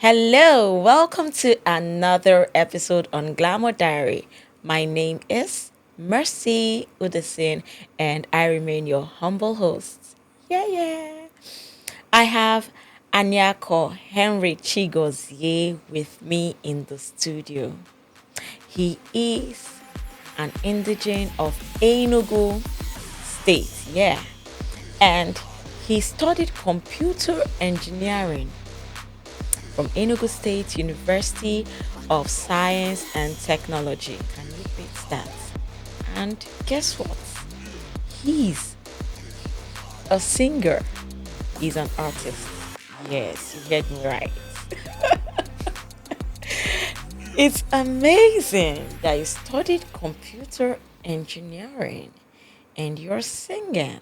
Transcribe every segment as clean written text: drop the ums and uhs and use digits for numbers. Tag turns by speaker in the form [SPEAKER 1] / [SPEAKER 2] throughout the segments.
[SPEAKER 1] Hello, welcome to another episode on Glamour Diary. My name is Mercy Udasin, and I remain your humble host. Yeah. I have Anyako Henry Chigozie with me in the studio. He is an indigene of Enugu State, and he studied computer engineering from Enugu State University of Science and Technology. Can you beat that? And guess what? He's a singer. He's an artist. Yes, you heard me right. It's amazing that you studied computer engineering and you're singing.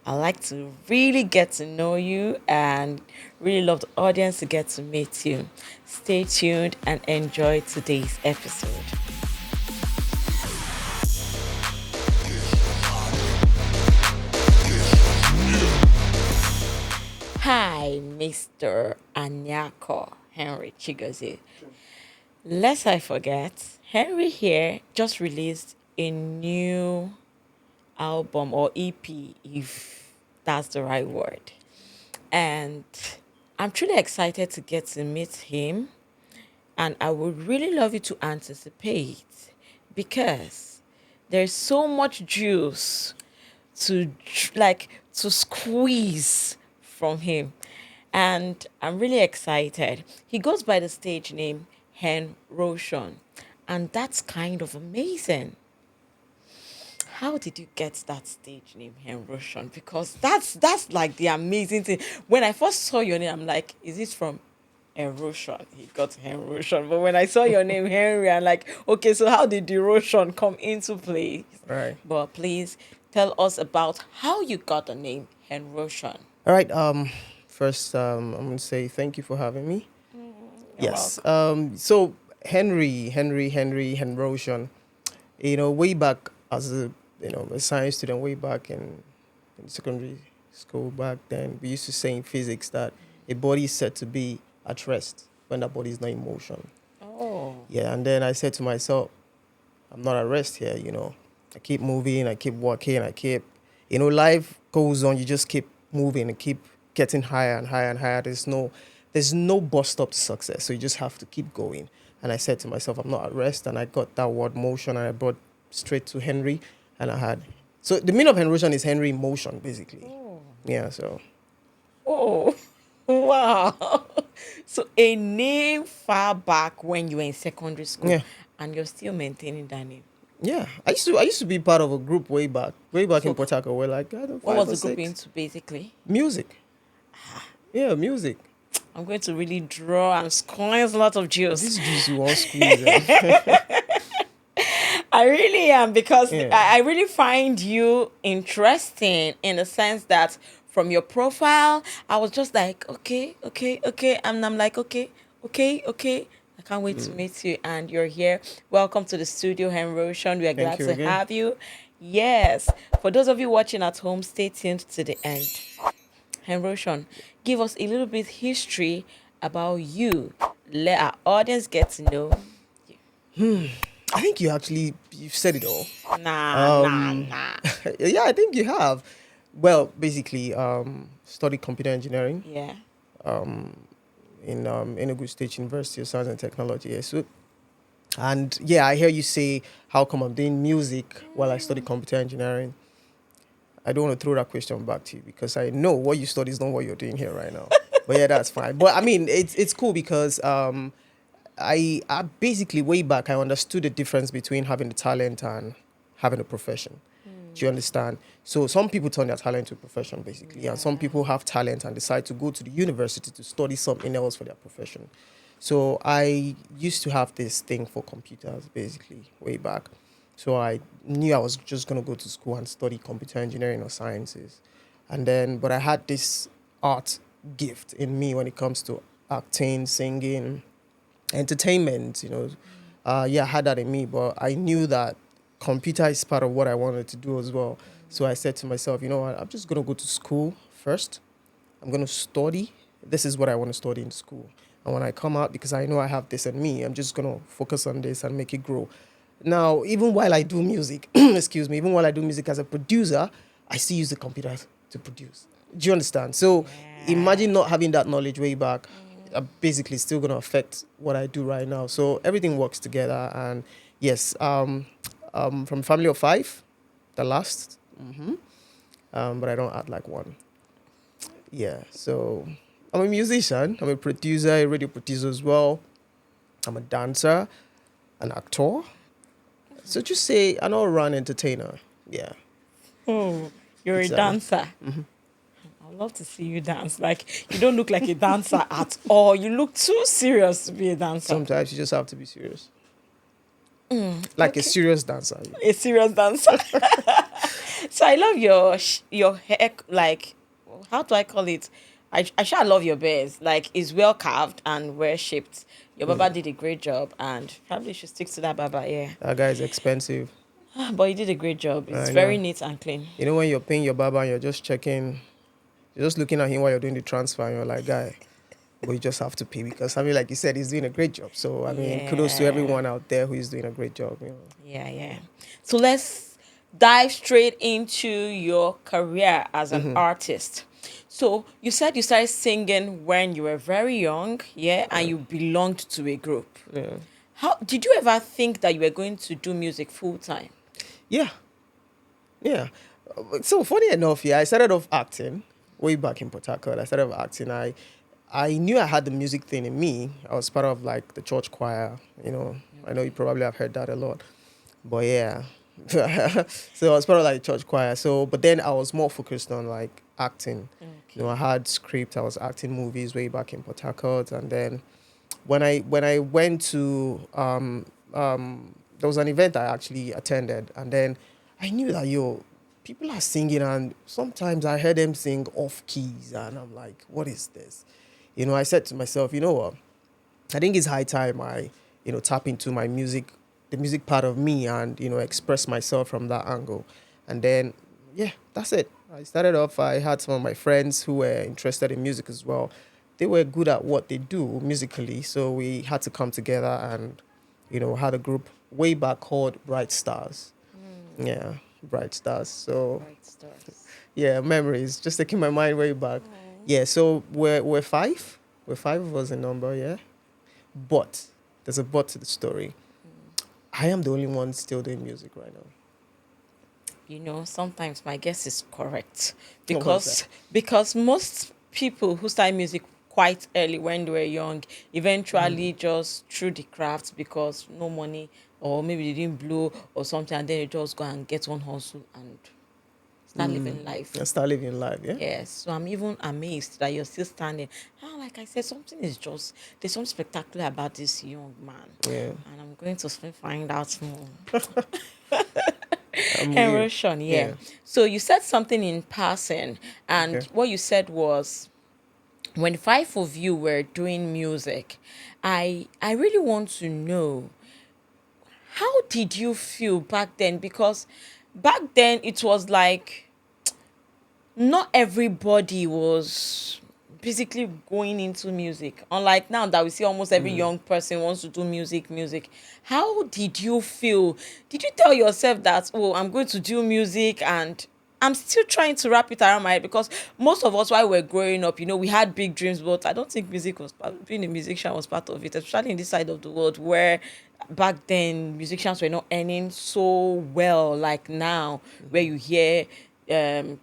[SPEAKER 1] I like to really get to know you and really love the audience to get to meet you. Stay tuned and enjoy today's episode. Hi, Mr. Anyako Henry Chigozie. Lest I forget, Henry here just released a new album or EP, if that's the right word. And I'm truly excited to get to meet him. And I would really love you to anticipate because there's so much juice to squeeze from him. And I'm really excited. He goes by the stage name Henrotion. And that's kind of amazing. How did you get that stage name, Henrotion? Because that's like the amazing thing. When I first saw your name, I'm like, is it from erosion? He got Henrotion. But when I saw your name, Henry, I'm like, okay, so how did the erosion come into play?
[SPEAKER 2] Right.
[SPEAKER 1] But please tell us about how you got the name Henrotion.
[SPEAKER 2] All right. First, I'm gonna say thank you for having me.
[SPEAKER 1] You're
[SPEAKER 2] Yes.
[SPEAKER 1] welcome.
[SPEAKER 2] So Henrotion. Way back as a science student, way back in secondary school back then, we used to say in physics that a body is said to be at rest when that body is not in motion.
[SPEAKER 1] Oh.
[SPEAKER 2] Yeah. And then I said to myself, I'm not at rest here. I keep moving, I keep working, life goes on. You just keep moving and keep getting higher and higher and higher. There's no bus stop to success. So you just have to keep going. And I said to myself, I'm not at rest. And I got that word motion and I brought straight to Henry. And so the meaning of Henrotion is Henry in motion, basically.
[SPEAKER 1] Oh.
[SPEAKER 2] Yeah, so.
[SPEAKER 1] Oh. Wow. So a name far back when you were in secondary school
[SPEAKER 2] Yeah.
[SPEAKER 1] and you're still maintaining that name.
[SPEAKER 2] Yeah, I used to be part of a group way back
[SPEAKER 1] So
[SPEAKER 2] in Port Harcourt. We're like, I don't know,
[SPEAKER 1] what
[SPEAKER 2] five
[SPEAKER 1] was
[SPEAKER 2] or
[SPEAKER 1] the group
[SPEAKER 2] six.
[SPEAKER 1] into basically?
[SPEAKER 2] Music. Yeah, music.
[SPEAKER 1] I'm going to really draw and squeeze a lot of
[SPEAKER 2] This
[SPEAKER 1] juice.
[SPEAKER 2] juice you want squeeze. Eh?
[SPEAKER 1] I really am because
[SPEAKER 2] Yeah.
[SPEAKER 1] I really find you interesting in the sense that from your profile, I was just like, okay. And I'm like, okay. I can't wait to meet you. And you're here. Welcome to the studio, Henrotion. We are
[SPEAKER 2] Thank
[SPEAKER 1] glad
[SPEAKER 2] you
[SPEAKER 1] to
[SPEAKER 2] again.
[SPEAKER 1] have you. Yes. For those of you watching at home, stay tuned to the end. Henrotion, give us a little bit history about you. Let our audience get to know.
[SPEAKER 2] I think you've said it all.
[SPEAKER 1] Nah.
[SPEAKER 2] Yeah, I think you have. Well, basically, studied computer engineering
[SPEAKER 1] Yeah.
[SPEAKER 2] in Enugu State University of Science and Technology. Yeah, and yeah, I hear you say, how come I'm doing music while I study computer engineering? I don't want to throw that question back to you because I know what you study is not what you're doing here right now. But yeah, that's fine. But I mean, it's cool because I basically way back I understood the difference between having the talent and having a profession. Do you understand? So some people turn their talent to a profession basically, and some people have talent and decide to go to the university to study something else for their profession. So I used to have this thing for computers basically way back. So I knew I was just gonna go to school and study computer engineering or sciences, but I had this art gift in me when it comes to acting, singing, entertainment, I had that in me, but I knew that computer is part of what I wanted to do as well. So I said to myself, you know what, I'm just going to go to school first. I'm going to study this is what I want to study in school. And when I come out, because I know I have this in me, I'm just going to focus on this and make it grow. Now, even while I do music, excuse me, even while I do music as a producer, I still use the computer to produce. Do you understand? So
[SPEAKER 1] Yeah.
[SPEAKER 2] imagine not having that knowledge way back. Basically still going to affect what I do right now. So everything works together. And yes, from family of five, the last, but I don't act like one. Yeah, so I'm a musician, I'm a producer, a radio producer as well. I'm a dancer, an actor. So just say an all-round entertainer. Yeah,
[SPEAKER 1] Oh, you're a
[SPEAKER 2] exactly.
[SPEAKER 1] dancer. I'd love to see you dance. Like, you don't look like a dancer at all. You look too serious to be a dancer.
[SPEAKER 2] Sometimes you just have to be serious. Like a
[SPEAKER 1] Okay.
[SPEAKER 2] serious dancer.
[SPEAKER 1] A serious dancer. So I love your hair. Like, how do I call it? I sure love your bears. Like, it's well carved and well shaped. Your baba did a great job, and probably should stick to that baba. Yeah,
[SPEAKER 2] That guy is expensive.
[SPEAKER 1] but he did a great job. It's
[SPEAKER 2] I
[SPEAKER 1] very
[SPEAKER 2] know.
[SPEAKER 1] neat and clean.
[SPEAKER 2] You know when you're paying your barber and you're just checking, you're just looking at him while you're doing the transfer and you're like, guy, but you just have to pay because I mean, like you said, he's doing a great job. So I mean, kudos to
[SPEAKER 1] Yeah.
[SPEAKER 2] everyone out there who is doing a great job. You know.
[SPEAKER 1] Yeah, yeah. So let's dive straight into your career as an artist. So you said you started singing when you were very young, yeah, and you belonged to a group.
[SPEAKER 2] Yeah.
[SPEAKER 1] How did you ever think that you were going to do music full time?
[SPEAKER 2] Yeah. Yeah. So funny enough, yeah, I started off acting way back in Port Harcourt. I started off acting. I knew I had the music thing in me. I was part of like the church choir. You know, I know you probably have heard that a lot, but yeah. So I was part of like church choir. So, but then I was more focused on like acting. You know, I had script. I was acting movies way back in Port Harcourt, and then when I went to there was an event I actually attended, and then I knew that people are singing, and sometimes I heard them sing off keys, and I'm like, what is this? You know, I said to myself, you know what? I think it's high time I, tap into my music, the music part of me, and express myself from that angle, and then yeah, that's it. I started off. I had some of my friends who were interested in music as well. They were good at what they do musically, so we had to come together and, had a group way back called Bright Stars. Yeah, Bright Stars. So
[SPEAKER 1] Bright stars.
[SPEAKER 2] yeah, memories just taking my mind way back. Yeah, so we're five. We're five of us in number. Yeah, but there's a but to the story. I am the only one still doing music right now.
[SPEAKER 1] Sometimes my guess is correct
[SPEAKER 2] What's
[SPEAKER 1] because
[SPEAKER 2] that?
[SPEAKER 1] most people who start music quite early when they were young eventually just threw the craft because no money or maybe they didn't blow or something, and then they just go and get one hustle and start living life.
[SPEAKER 2] I start living life. Yeah.
[SPEAKER 1] Yes, so I'm even amazed that you're still standing. Like I said, there's something spectacular about this young man,
[SPEAKER 2] Yeah.
[SPEAKER 1] and I'm going to soon find out more.
[SPEAKER 2] I'm weird.
[SPEAKER 1] Henrotion, yeah.
[SPEAKER 2] Yeah.
[SPEAKER 1] So you said something in passing, and
[SPEAKER 2] Okay.
[SPEAKER 1] what you said was when five of you were doing music, I really want to know, how did you feel back then? Because back then it was like not everybody was basically going into music. Unlike now that we see almost every young person wants to do music. How did you feel? Did you tell yourself that, oh, I'm going to do music and I'm still trying to wrap it around my head? Because most of us, while we're growing up, we had big dreams, but I don't think being a musician was part of it, especially in this side of the world where back then musicians were not earning so well like now, where you hear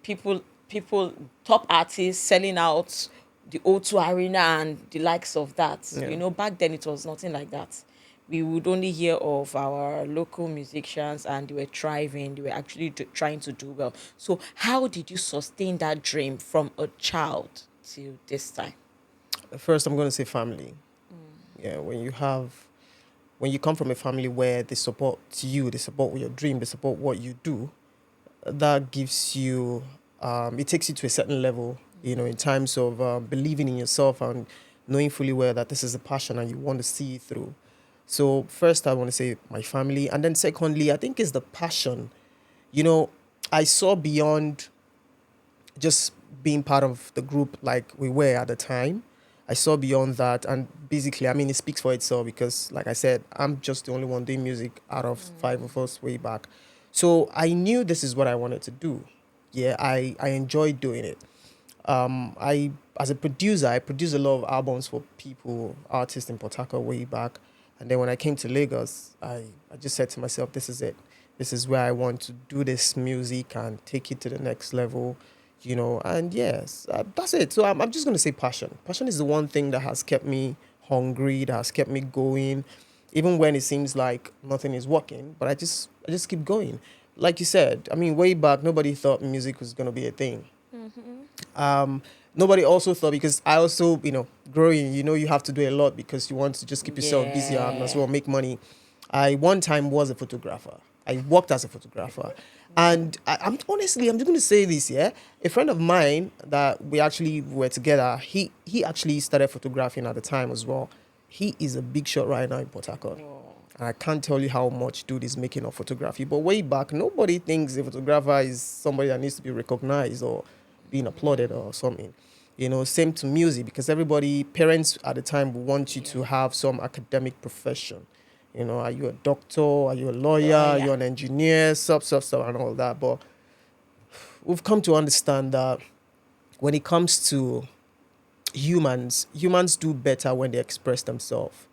[SPEAKER 1] people top artists selling out the O2 Arena and the likes of that.
[SPEAKER 2] Yeah.
[SPEAKER 1] Back then it was nothing like that. We would only hear of our local musicians, and they were thriving. They were actually trying to do well. So how did you sustain that dream from a child till this time?
[SPEAKER 2] First, I'm going to say family. Yeah. When you come from a family where they support you, they support your dream, they support what you do, that gives you, it takes you to a certain level, in terms of believing in yourself and knowing fully well that this is a passion and you want to see it through. So first, I want to say my family, and then secondly, I think it's the passion. I saw beyond just being part of the group like we were at the time. I saw beyond that, and basically, I mean, it speaks for itself because, like I said, I'm just the only one doing music out of five of us way back. So I knew this is what I wanted to do. Yeah, I enjoyed doing it. I as a producer, I produced a lot of albums for people, artists in Port Harcourt way back, and then when I came to Lagos, I just said to myself, this is it. This is where I want to do this music and take it to the next level, And yes, that's it. So I'm just gonna say passion. Passion is the one thing that has kept me hungry, that has kept me going, even when it seems like nothing is working. But I just keep going. Like you said, I mean, way back, nobody thought music was gonna be a thing. Um, Nobody also thought, because I also, growing, you have to do a lot because you want to just keep yourself busy and as
[SPEAKER 1] Yeah.
[SPEAKER 2] well make money. I one time was a photographer. I worked as a photographer. And I'm just going to say this, yeah. A friend of mine that we actually were together, he actually started photographing at the time as well. He is a big shot right now in Port Harcourt. And I can't tell you how much dude is making of photography. But way back, nobody thinks a photographer is somebody that needs to be recognized or being applauded or something. Same to music, because everybody, parents at the time would want you to have some academic profession. Are you a doctor? Are you a lawyer?
[SPEAKER 1] Oh,
[SPEAKER 2] Are
[SPEAKER 1] yeah.
[SPEAKER 2] you an engineer? Stuff, and all that. But we've come to understand that when it comes to humans do better when they express themselves,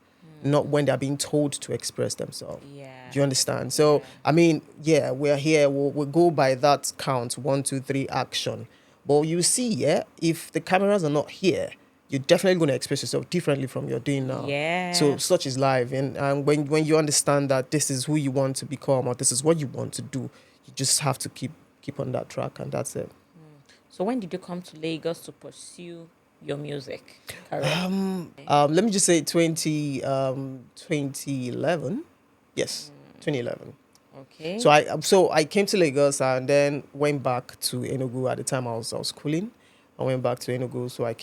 [SPEAKER 2] not when they're being told to express themselves.
[SPEAKER 1] Yeah.
[SPEAKER 2] Do you understand? So,
[SPEAKER 1] Yeah.
[SPEAKER 2] I mean, yeah, we're here. We'll go by that count: 1, 2, 3, action. But you see, yeah, if the cameras are not here, you're definitely going to express yourself differently from you're doing now. So,
[SPEAKER 1] Yes.
[SPEAKER 2] such is life. And when you understand that this is who you want to become or this is what you want to do, you just have to keep on that track, and that's it.
[SPEAKER 1] So when did you come to Lagos to pursue your music career?
[SPEAKER 2] Let me just say 2011. Yes, 2011.
[SPEAKER 1] Okay.
[SPEAKER 2] So I came to Lagos and then went back to Enugu. At the time I was schooling. I went back to Enugu. So I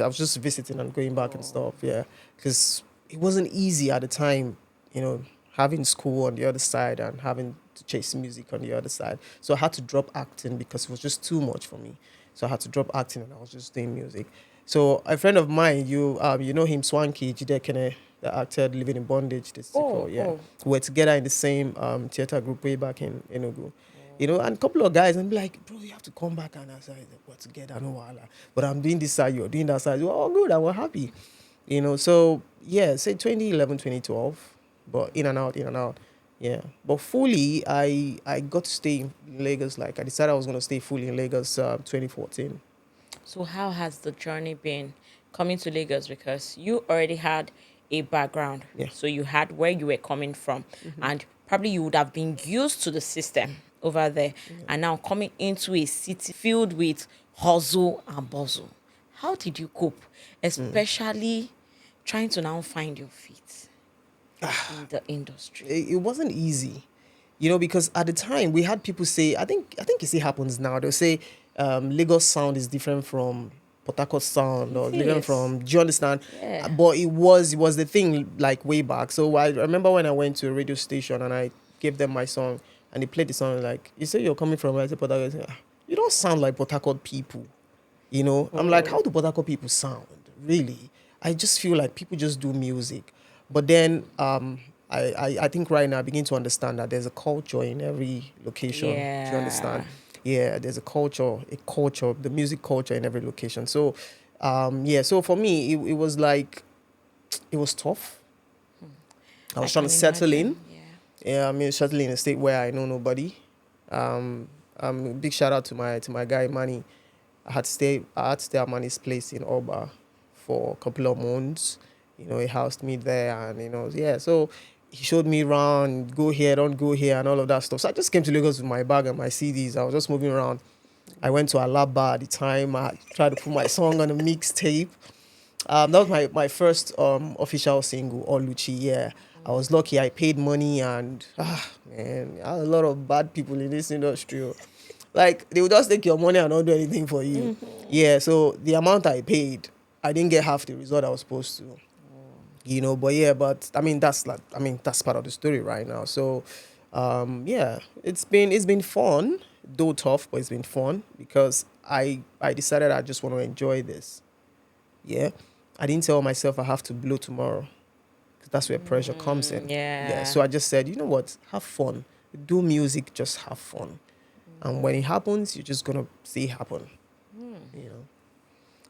[SPEAKER 2] was just visiting and going back and stuff. Yeah, because it wasn't easy at the time, you know, having school on the other side and having to chase music on the other side. So I had to drop acting because it was just too much for me. So I had to drop acting and I was just doing music. So a friend of mine, you know him, Swanky Jidekene, that acted Living in Bondage, this
[SPEAKER 1] Oh,
[SPEAKER 2] yeah.
[SPEAKER 1] oh.
[SPEAKER 2] We were together in the same theater group way back in Enugu. And a couple of guys, and be like, bro, you have to come back. And I said, we're together, no wala. But I'm doing this side, you're doing that side. We're all good, and we're happy. So yeah, say 2011, 2012, but in and out, in and out. Yeah. But fully, I got to stay in Lagos. Like, I decided I was going to stay fully in Lagos 2014.
[SPEAKER 1] So how has the journey been coming to Lagos? Because you already had a background.
[SPEAKER 2] Yeah.
[SPEAKER 1] So you had where you were coming from. And probably you would have been used to the system over there. And now coming into a city filled with hustle and bustle. How did you cope? Especially trying to now find your feet in the industry.
[SPEAKER 2] It wasn't easy, because at the time we had people say, I think it still happens now. They'll say Lagos sound is different from Port Harcourt sound, or
[SPEAKER 1] It
[SPEAKER 2] different
[SPEAKER 1] is.
[SPEAKER 2] from. Do you understand?
[SPEAKER 1] Yeah.
[SPEAKER 2] But it was the thing, like, way back. So I remember when I went to a radio station and I gave them my song and they played the song, like, you say you're coming from, I said, Port Harcourt. I said, "Ah, you don't sound like Port Harcourt people. I'm like, how do Port Harcourt people sound? Really? I just feel like people just do music. But then I think right now I begin to understand that there's a culture in every location. Do you understand?
[SPEAKER 1] Yeah.
[SPEAKER 2] Yeah, there's the music culture in every location. So yeah, so for me it was like, it was tough. I
[SPEAKER 1] I
[SPEAKER 2] was trying to
[SPEAKER 1] can
[SPEAKER 2] settle in.
[SPEAKER 1] imagine. Yeah.
[SPEAKER 2] Yeah, I mean, certainly in a state where I know nobody. Big shout out to my guy Manny. I had to stay at Manny's place in Oba for a couple of months. He housed me there, and yeah. So he showed me around, go here, don't go here, and all of that stuff. So I just came to Lagos with my bag and my CDs. I was just moving around. I went to Alaba at the time. I tried to put my song on a mixtape. That was my first official single, Oluchi. Yeah, I was lucky. I paid money, and man, I had a lot of bad people in this industry. Oh. Like, they would just take your money and not do anything for you. Yeah, so the amount I paid, I didn't get half the result I was supposed to. But yeah, but that's part of the story right now. So yeah, it's been fun, though tough, but it's been fun because I decided I just want to enjoy this. Yeah. I didn't tell myself I have to blow tomorrow, because that's where pressure comes in. Yeah.
[SPEAKER 1] Yeah.
[SPEAKER 2] So I just said, you know what? Have fun. Do music, just have fun. And when it happens, you're just going to see it happen. You know?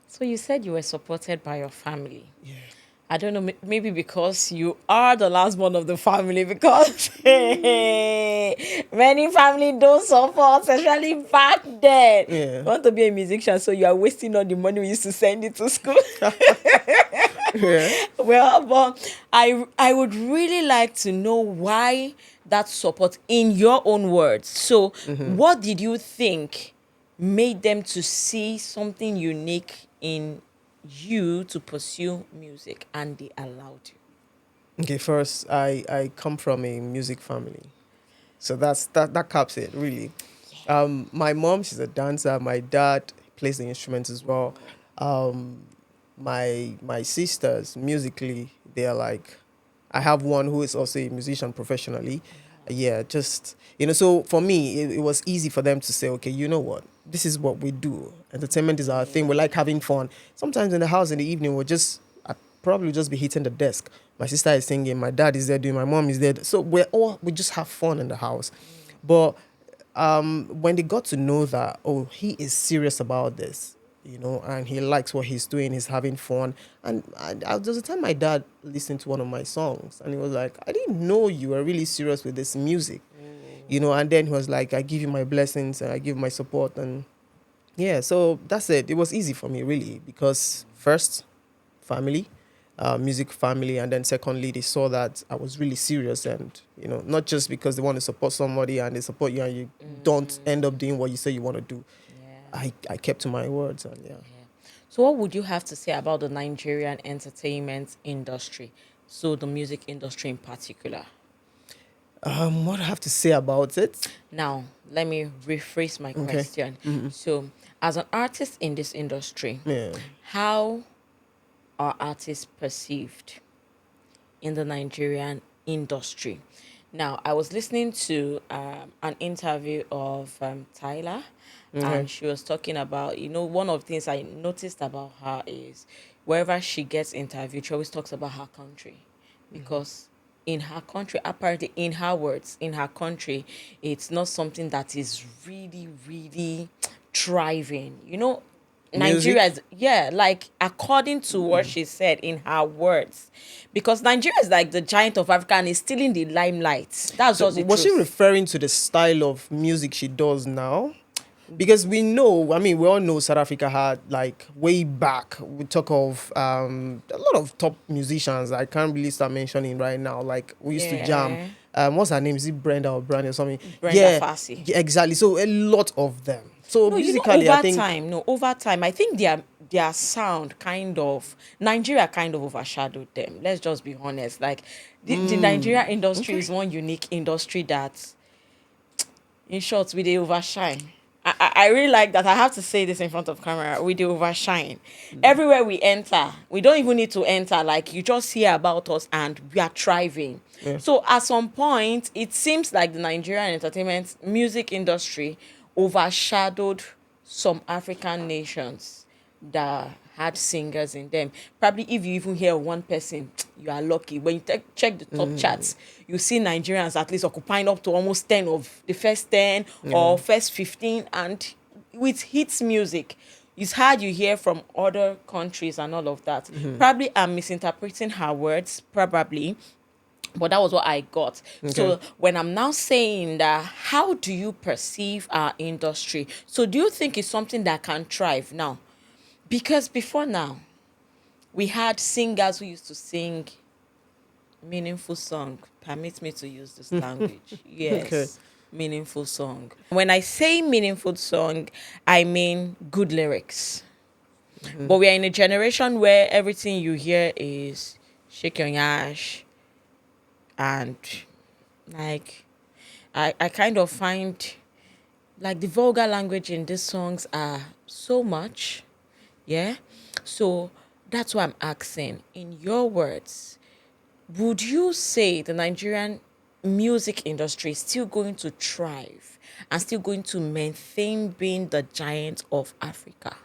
[SPEAKER 1] So you said you were supported by your family.
[SPEAKER 2] Yeah.
[SPEAKER 1] I don't know, maybe because you are the last one of the family, because many family don't support, especially back then.
[SPEAKER 2] Yeah.
[SPEAKER 1] You want to be a musician, so you are wasting all the money we used to send you to school.
[SPEAKER 2] Yeah.
[SPEAKER 1] Well, but I would really like to know why that support in your own words. So, what did you think made them to see something unique in you to pursue music, and they allowed you?
[SPEAKER 2] Okay, first, I come from a music family. So that caps it, really. My mom, she's a dancer. My dad plays the instruments as well. Um, my sisters, musically, they are like, I have one who is also a musician professionally. Yeah, just, so for me, it was easy for them to say, okay, you know what? This is what we do. Entertainment is our thing. We like having fun. Sometimes in the house in the evening, I'd probably just be hitting the desk. My sister is singing, my dad is there doing, my mom is there. So we just have fun in the house. But when they got to know that, oh, he is serious about this, and he likes what he's doing, he's having fun. And there was a time my dad listened to one of my songs, and he was like, I didn't know you were really serious with this music, and then he was like, I give you my blessings and I give my support. And yeah, so that's it. It was easy for me, really, because first, family, music family, and then secondly, they saw that I was really serious, and not just because they want to support somebody and they support you and you don't end up doing what you say you want to do.
[SPEAKER 1] Yeah.
[SPEAKER 2] I kept to my words, and yeah.
[SPEAKER 1] So, what would you have to say about the Nigerian entertainment industry? So, the music industry in particular.
[SPEAKER 2] What I have to say about it?
[SPEAKER 1] Now, let me rephrase my
[SPEAKER 2] Okay.
[SPEAKER 1] question. So, as an artist in this industry,
[SPEAKER 2] Yeah.
[SPEAKER 1] how are artists perceived in the Nigerian industry? Now, I was listening to an interview of Tyler,
[SPEAKER 2] Okay.
[SPEAKER 1] and she was talking about, one of the things I noticed about her is wherever she gets interviewed, she always talks about her country, because in her country, apparently, in her words, in her country, it's not something that is really, really thriving. Nigeria
[SPEAKER 2] Music.
[SPEAKER 1] is, yeah, like according to what she said in her words, because Nigeria is like the giant of Africa and is still in the limelight. That's
[SPEAKER 2] So
[SPEAKER 1] just the
[SPEAKER 2] was she
[SPEAKER 1] truth.
[SPEAKER 2] referring to the style of music she does now? Because we know, I mean, we all know South Africa had, like, way back, we talk of a lot of top musicians I can't really start mentioning right now. Like, we used to jam.
[SPEAKER 1] Yeah,
[SPEAKER 2] What's her name? Is it Brenda or Brandy or something?
[SPEAKER 1] Brenda
[SPEAKER 2] Yeah,
[SPEAKER 1] Fassie.
[SPEAKER 2] yeah, exactly. So a lot of them. So
[SPEAKER 1] No,
[SPEAKER 2] musically, I think.
[SPEAKER 1] over time, I think their sound kind of Nigeria kind of overshadowed them. Let's just be honest. Like the Nigeria industry
[SPEAKER 2] Okay.
[SPEAKER 1] is one unique industry that, in short, we they overshine. I really like that. I have to say this in front of camera. We do overshine. Everywhere we enter, we don't even need to enter. Like, you just hear about us and we are thriving.
[SPEAKER 2] Yeah.
[SPEAKER 1] So at some point, it seems like the Nigerian entertainment music industry overshadowed some African nations that had singers in them. Probably if you even hear one person, you are lucky. When you check the top charts, you see Nigerians at least occupying up to almost 10 of the first 10 or first 15. And with hits music, it's hard you hear from other countries and all of that. Probably I'm misinterpreting her words, probably, but that was what I got.
[SPEAKER 2] Okay.
[SPEAKER 1] So when I'm now saying that, how do you perceive our industry? So do you think it's something that can thrive now? Because before now, we had singers who used to sing meaningful song. Permit me to use this language.
[SPEAKER 2] Okay.
[SPEAKER 1] Yes, meaningful song. When I say meaningful song, I mean good lyrics. But we are in a generation where everything you hear is shake your ash, and like I kind of find like the vulgar language in these songs are so much. Yeah. So that's why I'm asking, in your words, would you say the Nigerian music industry is still going to thrive and still going to maintain being the giant of Africa?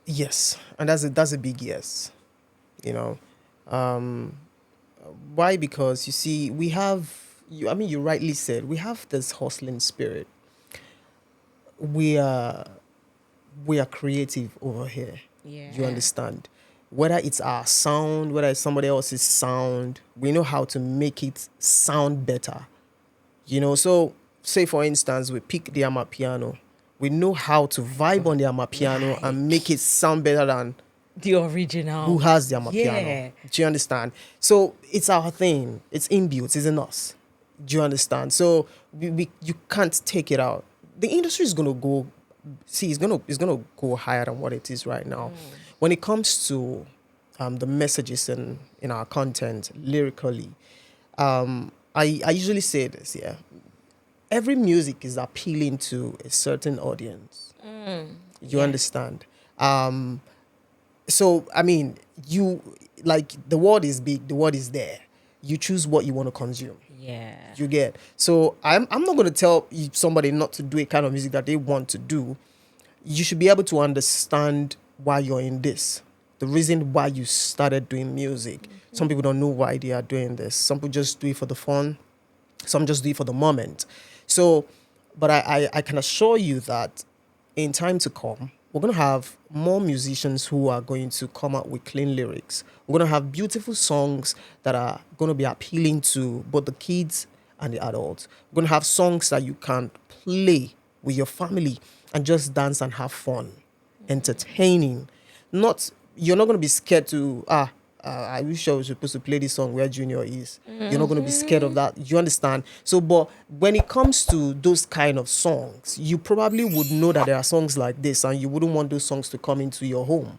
[SPEAKER 2] Yes, and that's a big yes. You know, um, why? Because you see, we have you. I mean, you rightly said we have this hustling spirit. We are we are creative over here. You
[SPEAKER 1] Yeah.
[SPEAKER 2] understand? Whether it's our sound, whether it's somebody else's sound, we know how to make it sound better. So say for instance, we pick the piano. We know how to vibe on the piano and make it
[SPEAKER 1] Like
[SPEAKER 2] sound better than
[SPEAKER 1] the
[SPEAKER 2] who
[SPEAKER 1] original.
[SPEAKER 2] has the piano.
[SPEAKER 1] Yeah.
[SPEAKER 2] Do you understand? So it's our thing. It's inbuilt. It's in us. Do you understand? So you can't take it out. The industry is gonna go. See, it's gonna go higher than what it is right now. When it comes to the messages in our content lyrically, I usually say this. Yeah, every music is appealing to a certain audience. You
[SPEAKER 1] Yeah.
[SPEAKER 2] understand? So I mean, you like the word is big, the word is there. You choose what you want to consume.
[SPEAKER 1] Yeah.
[SPEAKER 2] You get. So I'm not going to tell somebody not to do a kind of music that they want to do. You should be able to understand why you're in this, the reason why you started doing music. Some people don't know why they are doing this. Some people just do it for the fun. Some just do it for the moment. So, but I can assure you that in time to come, we're going to have more musicians who are going to come out with clean lyrics. We're going to have beautiful songs that are going to be appealing to both the kids and the adults. We're going to have songs that you can play with your family and just dance and have fun, entertaining. Not You're not going to be scared to I wish I was supposed to play this song where Junior is. You're not going to be scared of that. You understand? So, but when it comes to those kind of songs, you probably would know that there are songs like this, and you wouldn't want those songs to come into your home.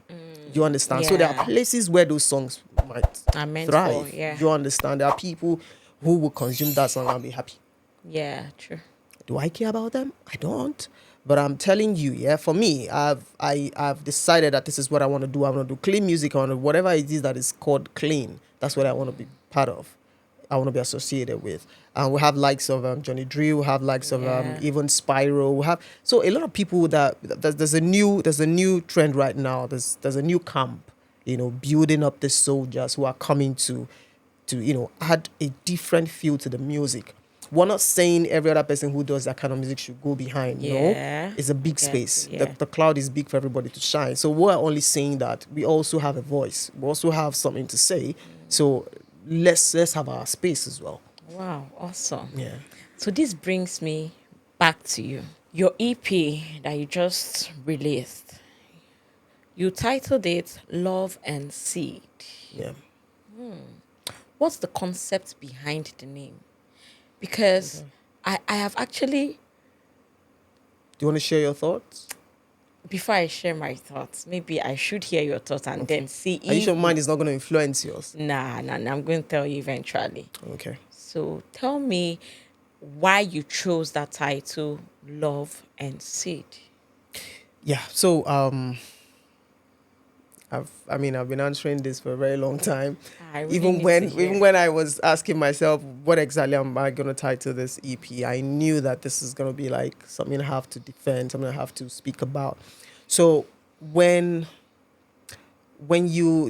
[SPEAKER 2] You understand? So there are
[SPEAKER 1] Yeah.
[SPEAKER 2] places where those songs might
[SPEAKER 1] I meant for,
[SPEAKER 2] thrive.
[SPEAKER 1] yeah.
[SPEAKER 2] You understand? There are people who will consume that song and be happy.
[SPEAKER 1] Yeah, true.
[SPEAKER 2] Do I care about them? I don't. But I'm telling you, yeah, for me, I've decided that this is what I want to do. I want to do clean music. I want to whatever it is that is called clean. That's what I want to be part of. I want to be associated with. And we have likes of Johnny Drill. We have likes of
[SPEAKER 1] Yeah.
[SPEAKER 2] even Spyro. We have so a lot of people that there's a new trend right now. There's a new camp, building up the soldiers who are coming to add a different feel to the music. We're not saying every other person who does that kind of music should go behind. No,
[SPEAKER 1] Yeah.
[SPEAKER 2] it's a
[SPEAKER 1] I
[SPEAKER 2] big
[SPEAKER 1] get
[SPEAKER 2] space.
[SPEAKER 1] you,
[SPEAKER 2] The,
[SPEAKER 1] yeah.
[SPEAKER 2] the cloud is big for everybody to shine. So we're only saying that we also have a voice. We also have something to say. So let's have our space as well.
[SPEAKER 1] Wow, awesome.
[SPEAKER 2] Yeah.
[SPEAKER 1] So this brings me back to you. Your EP that you just released. You titled it Love and Seed.
[SPEAKER 2] Yeah.
[SPEAKER 1] What's the concept behind the name? Because I have actually,
[SPEAKER 2] Do you want to share your thoughts?
[SPEAKER 1] before I share my thoughts, maybe I should hear your thoughts and then see
[SPEAKER 2] Are you
[SPEAKER 1] if
[SPEAKER 2] sure mine is not going to influence yours?
[SPEAKER 1] nah, I'm going to tell you eventually.
[SPEAKER 2] Okay.
[SPEAKER 1] So tell me why you chose that title, Love and Seed.
[SPEAKER 2] Yeah. So I've been answering this for a very long time.
[SPEAKER 1] I really
[SPEAKER 2] Even
[SPEAKER 1] need to
[SPEAKER 2] when
[SPEAKER 1] hear.
[SPEAKER 2] even when I was asking myself what exactly am I gonna title this EP, I knew that this is gonna be like something I have to defend, something I have to speak about. So when you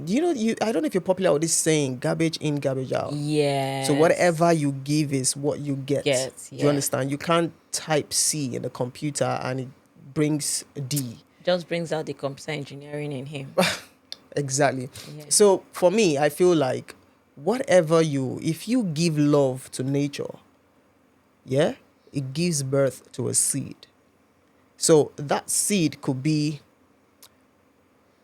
[SPEAKER 2] I don't know if you're popular with this saying, garbage in, garbage out. So
[SPEAKER 1] Yes.
[SPEAKER 2] whatever you give is what you get.
[SPEAKER 1] Get,
[SPEAKER 2] Do you
[SPEAKER 1] yeah.
[SPEAKER 2] understand? You can't type C in the computer and it brings D.
[SPEAKER 1] Just brings out the computer engineering in him.
[SPEAKER 2] Exactly.
[SPEAKER 1] Yeah.
[SPEAKER 2] So for me, I feel like if you give love to nature, yeah, it gives birth to a seed. So that seed could be,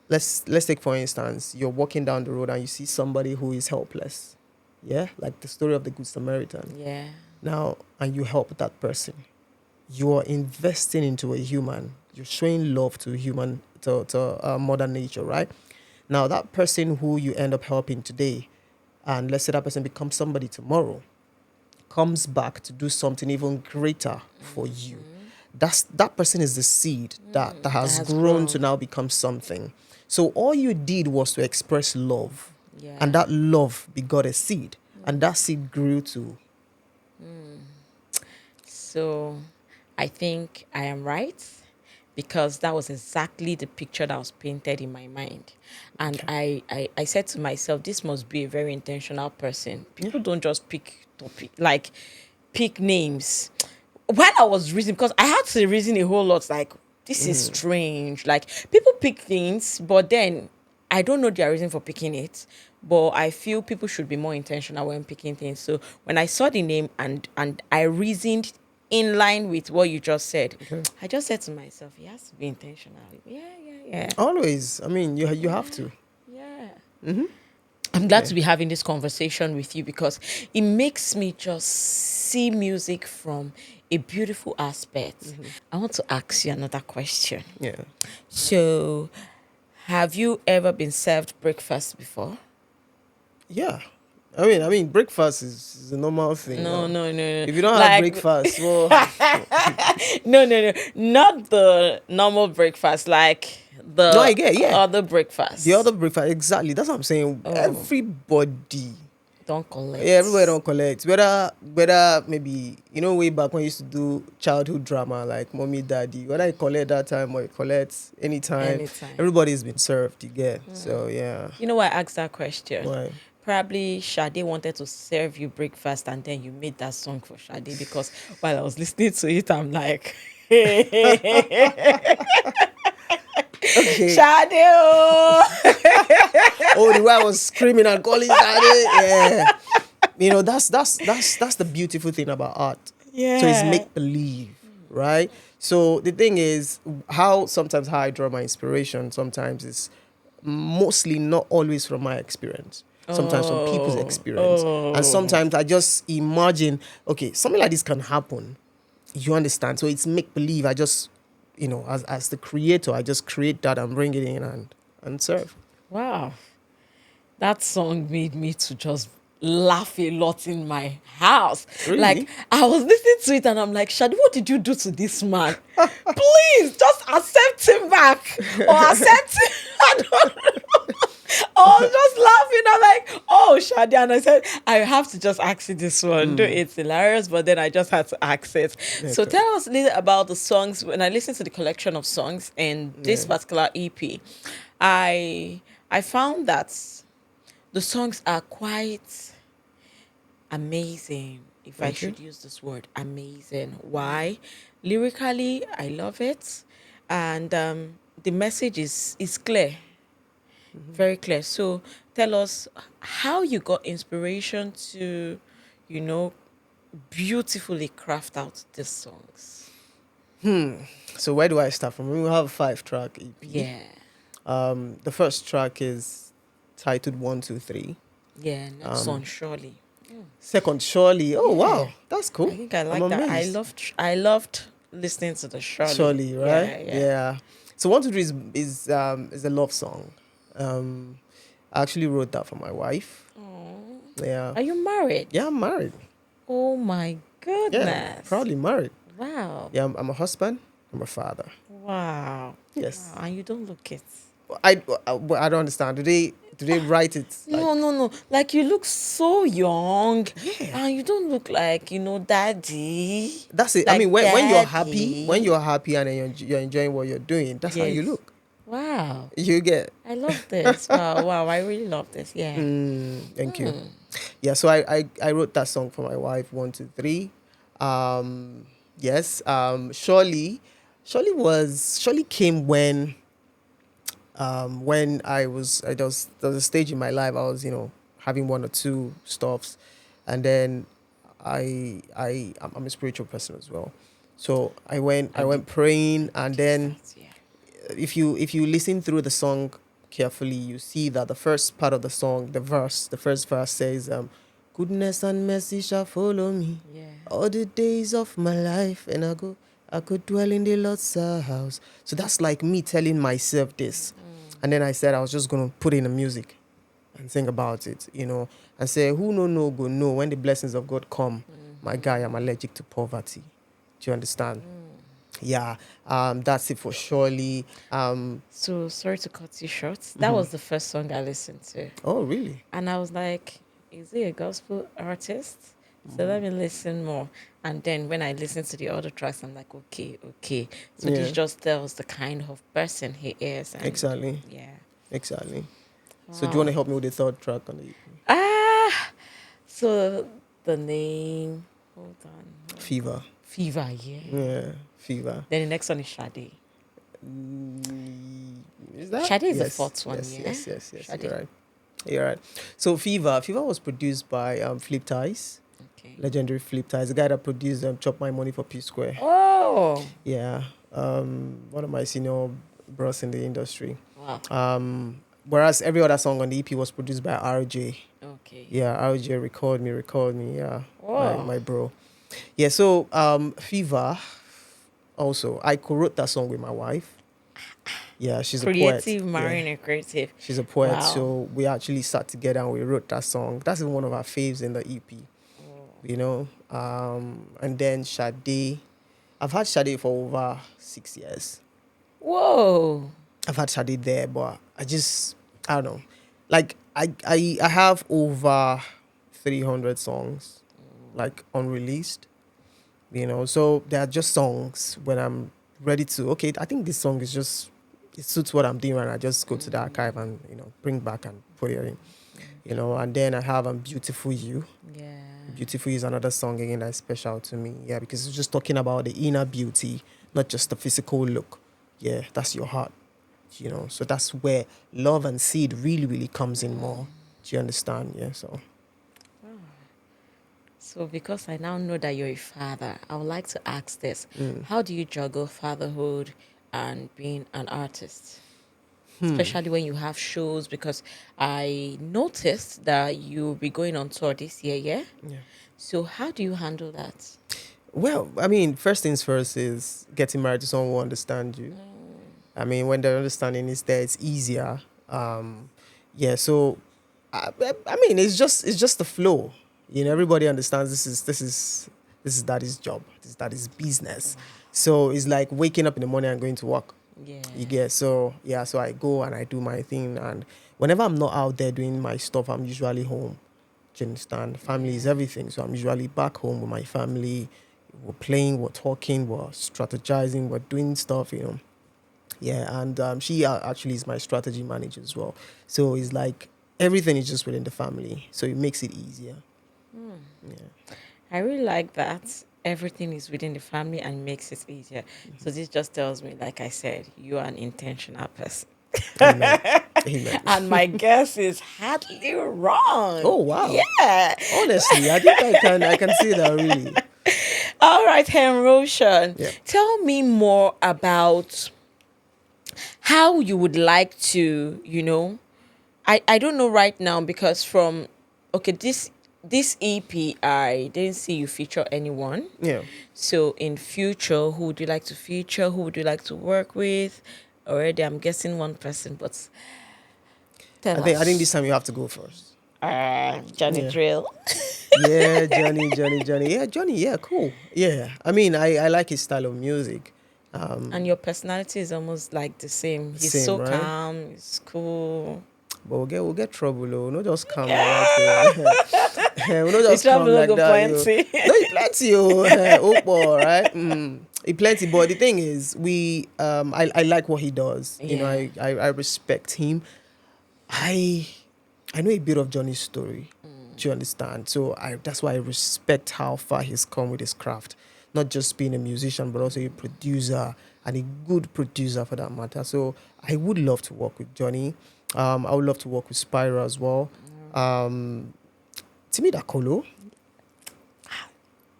[SPEAKER 2] let's take for instance, you're walking down the road and you see somebody who is helpless. Yeah, like the story of the Good Samaritan.
[SPEAKER 1] Yeah.
[SPEAKER 2] Now, and you help that person. You're investing into a human. You're showing love to a human, to Mother Nature, right? Now, that person who you end up helping today, and let's say that person becomes somebody tomorrow, comes back to do something even greater for you. That person is the seed that
[SPEAKER 1] That
[SPEAKER 2] has
[SPEAKER 1] has
[SPEAKER 2] grown to
[SPEAKER 1] grown.
[SPEAKER 2] now become something. So all you did was to express love,
[SPEAKER 1] Yeah.
[SPEAKER 2] and that love begot a seed, and that seed grew to.
[SPEAKER 1] So I think I am right. because that was exactly the picture that was painted in my mind. And I said to myself, this must be a very intentional person. People don't just pick topic, like pick names. While I was reasoning, because I had to reason a whole lot, like, this is strange. Like, people pick things, but then I don't know their reason for picking it. But I feel people should be more intentional when picking things. So when I saw the name and I reasoned in line with what you just said,
[SPEAKER 2] Okay.
[SPEAKER 1] I just said to myself, it has to be intentional. Yeah, yeah, yeah.
[SPEAKER 2] Always. I mean, you have to.
[SPEAKER 1] Yeah.
[SPEAKER 2] Mm-hmm.
[SPEAKER 1] I'm glad
[SPEAKER 2] Okay.
[SPEAKER 1] to be having this conversation with you because it makes me just see music from a beautiful aspect. I want to ask you another question.
[SPEAKER 2] Yeah.
[SPEAKER 1] So, have you ever been served breakfast before?
[SPEAKER 2] Yeah. I mean, breakfast is a normal thing
[SPEAKER 1] No,
[SPEAKER 2] now.
[SPEAKER 1] no, no, no.
[SPEAKER 2] If you don't have
[SPEAKER 1] Like,
[SPEAKER 2] breakfast, well,
[SPEAKER 1] no, no, no. Not the normal breakfast, like
[SPEAKER 2] no, I
[SPEAKER 1] the
[SPEAKER 2] get, yeah.
[SPEAKER 1] other
[SPEAKER 2] The other
[SPEAKER 1] breakfast.
[SPEAKER 2] breakfast, exactly. That's what I'm saying.
[SPEAKER 1] Oh,
[SPEAKER 2] Everybody,
[SPEAKER 1] don't
[SPEAKER 2] yeah, everybody
[SPEAKER 1] collect.
[SPEAKER 2] don't collect. Whether maybe way back when you used to do childhood drama like mommy, daddy. Whether you collect that time or you collect anytime,
[SPEAKER 1] Anytime.
[SPEAKER 2] everybody's been served. You get. So yeah.
[SPEAKER 1] You know why I asked that question?
[SPEAKER 2] Why?
[SPEAKER 1] Probably Sade wanted to serve you breakfast and then you made that song for Sade because while I was listening to it, I'm like,
[SPEAKER 2] Okay.
[SPEAKER 1] Sade, oh.
[SPEAKER 2] Oh, the way I was screaming and calling daddy. Yeah. That's the beautiful thing about art.
[SPEAKER 1] Yeah.
[SPEAKER 2] So it's make believe, right? So the thing is, sometimes how I draw my inspiration sometimes is mostly not always from my experience. Sometimes from people's experience. And
[SPEAKER 1] Oh.
[SPEAKER 2] sometimes I just imagine, okay, something like this can happen. You understand? So it's make believe. I just, as the creator, I just create that and bring it in and serve.
[SPEAKER 1] Wow. That song made me to just laugh a lot in my house. Like,
[SPEAKER 2] Really?
[SPEAKER 1] I was listening to it and I'm like, Shadi, what did you do to this man? Please just accept him back or accept him. I don't know. I was just laughing. I'm like, oh, Shadi. And I said, I have to just ask you this one. Though it's hilarious, but then I just had to ask it. So
[SPEAKER 2] Okay.
[SPEAKER 1] tell us a little about the songs. When I listened to the collection of songs in this
[SPEAKER 2] Yeah.
[SPEAKER 1] particular EP, I found that the songs are quite amazing, if I
[SPEAKER 2] Thank you.
[SPEAKER 1] should use this word, amazing. Why? Lyrically, I love it. And the message is clear, very clear. So tell us how you got inspiration to, you know, beautifully craft out these songs.
[SPEAKER 2] So where do I start from? We have a 5-track EP.
[SPEAKER 1] Yeah.
[SPEAKER 2] The first track is titled 1, 2, 3.
[SPEAKER 1] Yeah, next one, surely.
[SPEAKER 2] Second, Surely. Oh
[SPEAKER 1] Yeah.
[SPEAKER 2] wow, that's cool.
[SPEAKER 1] I think I
[SPEAKER 2] I'm
[SPEAKER 1] like that.
[SPEAKER 2] amazed.
[SPEAKER 1] I loved listening to the surely.
[SPEAKER 2] Surely, right?
[SPEAKER 1] Yeah, yeah.
[SPEAKER 2] So 1, 2, 3 is a love song. I actually wrote that for my wife.
[SPEAKER 1] Oh.
[SPEAKER 2] Yeah.
[SPEAKER 1] Are you married?
[SPEAKER 2] Yeah, I'm married.
[SPEAKER 1] Oh my
[SPEAKER 2] Yeah,
[SPEAKER 1] goodness.
[SPEAKER 2] proudly married.
[SPEAKER 1] Wow.
[SPEAKER 2] Yeah, I'm a husband. I'm a father.
[SPEAKER 1] Wow.
[SPEAKER 2] Yes.
[SPEAKER 1] Wow. And you don't look it.
[SPEAKER 2] I don't understand. Do they write it?
[SPEAKER 1] No, no, no. Like you look so young.
[SPEAKER 2] Yeah.
[SPEAKER 1] And you don't look like, daddy.
[SPEAKER 2] That's it. I
[SPEAKER 1] Like
[SPEAKER 2] mean, when you're happy,
[SPEAKER 1] daddy.
[SPEAKER 2] and then you're enjoying what you're doing, that's how you
[SPEAKER 1] Yes.
[SPEAKER 2] look.
[SPEAKER 1] Wow.
[SPEAKER 2] You get.
[SPEAKER 1] I love this. Wow, wow. I really love this. Yeah.
[SPEAKER 2] Thank you. Yeah, so I wrote that song for my wife, 1, 2, 3. Yes. Surely came when there was a stage in my life I was, having one or two stuffs, and then I'm a spiritual person as well. So I went praying, and then
[SPEAKER 1] Yeah.
[SPEAKER 2] if you listen through the song carefully, you see that the first part of the song, the first verse says, goodness and mercy shall follow me
[SPEAKER 1] Yeah.
[SPEAKER 2] all the days of my life, and I could dwell in the Lord's house. So that's like me telling myself this. And then I said I was just gonna put in the music and think about it, and say, who no go know when the blessings of God come. My guy, I'm allergic to poverty. Do you understand? Yeah, that's it for surely.
[SPEAKER 1] So sorry to cut you short. That was the first song I listened to.
[SPEAKER 2] Oh, really?
[SPEAKER 1] And I was like, is he a gospel artist? So let me listen more. And then when I listen to the other tracks, I'm like, okay, okay. So this
[SPEAKER 2] Yeah,
[SPEAKER 1] just tells the kind of person he is. And
[SPEAKER 2] exactly,
[SPEAKER 1] yeah.
[SPEAKER 2] exactly. So do you want
[SPEAKER 1] Wow.
[SPEAKER 2] to help me with the third track on the EP?
[SPEAKER 1] Ah, so the name, hold on, hold on.
[SPEAKER 2] Fever.
[SPEAKER 1] Fever, yeah.
[SPEAKER 2] Yeah, Fever.
[SPEAKER 1] Then the next one is Shade.
[SPEAKER 2] Is that?
[SPEAKER 1] Shade is the
[SPEAKER 2] Yes,
[SPEAKER 1] fourth one,
[SPEAKER 2] yes,
[SPEAKER 1] yeah?
[SPEAKER 2] yes, yes, yes. You're
[SPEAKER 1] Shade.
[SPEAKER 2] right. You're right. So Fever was produced by Flip Ties,
[SPEAKER 1] Okay.
[SPEAKER 2] legendary Flip Ties, the guy that produced Chop My Money for P Square.
[SPEAKER 1] Oh,
[SPEAKER 2] Yeah, one of my senior bros in the industry.
[SPEAKER 1] wow.
[SPEAKER 2] Whereas every other song on the EP was produced by RJ.
[SPEAKER 1] Okay.
[SPEAKER 2] Yeah, RJ record me. Yeah,
[SPEAKER 1] Oh,
[SPEAKER 2] my bro. Yeah, so Fever. Also, I co-wrote that song with my wife. Yeah, she's a poet.
[SPEAKER 1] creative,
[SPEAKER 2] Yeah,
[SPEAKER 1] marrying a creative.
[SPEAKER 2] she's a poet.
[SPEAKER 1] Wow.
[SPEAKER 2] So we actually sat together and we wrote that song. That's one of our faves in the EP.
[SPEAKER 1] Oh.
[SPEAKER 2] You know, and then Sade. I've had Sade for over 6 years.
[SPEAKER 1] Whoa.
[SPEAKER 2] I've had Sade there, but I don't know. Like I have over 300 songs, like unreleased. So they are just songs when I'm ready to. Okay, I think this song is just it suits what I'm doing, and I just go to the archive and bring back and put it in. And then I have Beautiful You.
[SPEAKER 1] Yeah.
[SPEAKER 2] Beautiful You is another song again that's special to me. Yeah, because it's just talking about the inner beauty, not just the physical look. Yeah, that's your heart. So that's where love and seed really, really comes in more. Do you understand? Yeah, so.
[SPEAKER 1] So because I now know that you're a father, I would like to ask this.
[SPEAKER 2] Mm.
[SPEAKER 1] How do you juggle fatherhood and being an artist? Especially when you have shows, because I noticed that you'll be going on tour this year, yeah?
[SPEAKER 2] Yeah.
[SPEAKER 1] So how do you handle that?
[SPEAKER 2] Well, I mean, first things first is getting married to someone who understands you. I mean, when the understanding is there, it's easier. Yeah. So, I mean, it's just the flow. Everybody understands this is daddy's job. This is daddy's business. So it's like waking up in the morning and going to work.
[SPEAKER 1] Yeah.
[SPEAKER 2] You get so yeah. So I go and I do my thing, and whenever I'm not out there doing my stuff, I'm usually home. Do you understand? Family is everything. So I'm usually back home with my family. We're playing, we're talking, we're strategizing, we're doing stuff. Yeah, and she actually is my strategy manager as well. So it's like everything is just within the family. So it makes it easier. Yeah.
[SPEAKER 1] I really like that. Everything is within the family and makes it easier. So this just tells me, like I said, you are an intentional person.
[SPEAKER 2] Amen. Amen.
[SPEAKER 1] And my guess is hardly wrong.
[SPEAKER 2] Oh wow.
[SPEAKER 1] Yeah.
[SPEAKER 2] Honestly, I think I can see that really.
[SPEAKER 1] All right, Henrotion.
[SPEAKER 2] Yeah.
[SPEAKER 1] Tell me more about how you would like to, I don't know right now because from okay, this EP I didn't see you feature anyone.
[SPEAKER 2] Yeah.
[SPEAKER 1] So in future, who would you like to feature? Who would you like to work with? Already I'm guessing one person, but tell
[SPEAKER 2] I think this
[SPEAKER 1] us.
[SPEAKER 2] time you have to go first.
[SPEAKER 1] Johnny
[SPEAKER 2] Yeah.
[SPEAKER 1] Drill.
[SPEAKER 2] Yeah, Johnny. Yeah, Johnny. Yeah, cool. Yeah, I mean, I like his style of music.
[SPEAKER 1] And your personality is almost like the same. He's
[SPEAKER 2] Same,
[SPEAKER 1] so
[SPEAKER 2] right?
[SPEAKER 1] calm, he's cool.
[SPEAKER 2] But we'll get trouble, oh. No, just calm like
[SPEAKER 1] Yeah.
[SPEAKER 2] that. We not
[SPEAKER 1] The
[SPEAKER 2] just calm
[SPEAKER 1] trouble will
[SPEAKER 2] like
[SPEAKER 1] go
[SPEAKER 2] that,
[SPEAKER 1] plenty.
[SPEAKER 2] No, he plenty, oh. Oh, boy, right? He plenty. But the thing is, I like what he does.
[SPEAKER 1] Yeah.
[SPEAKER 2] I respect him. I know a bit of Johnny's story. Do you understand? So that's why I respect how far he's come with his craft. Not just being a musician, but also a producer and a good producer for that matter. So I would love to work with Johnny. I would love to work with Spyro as well. Timi Dakolo.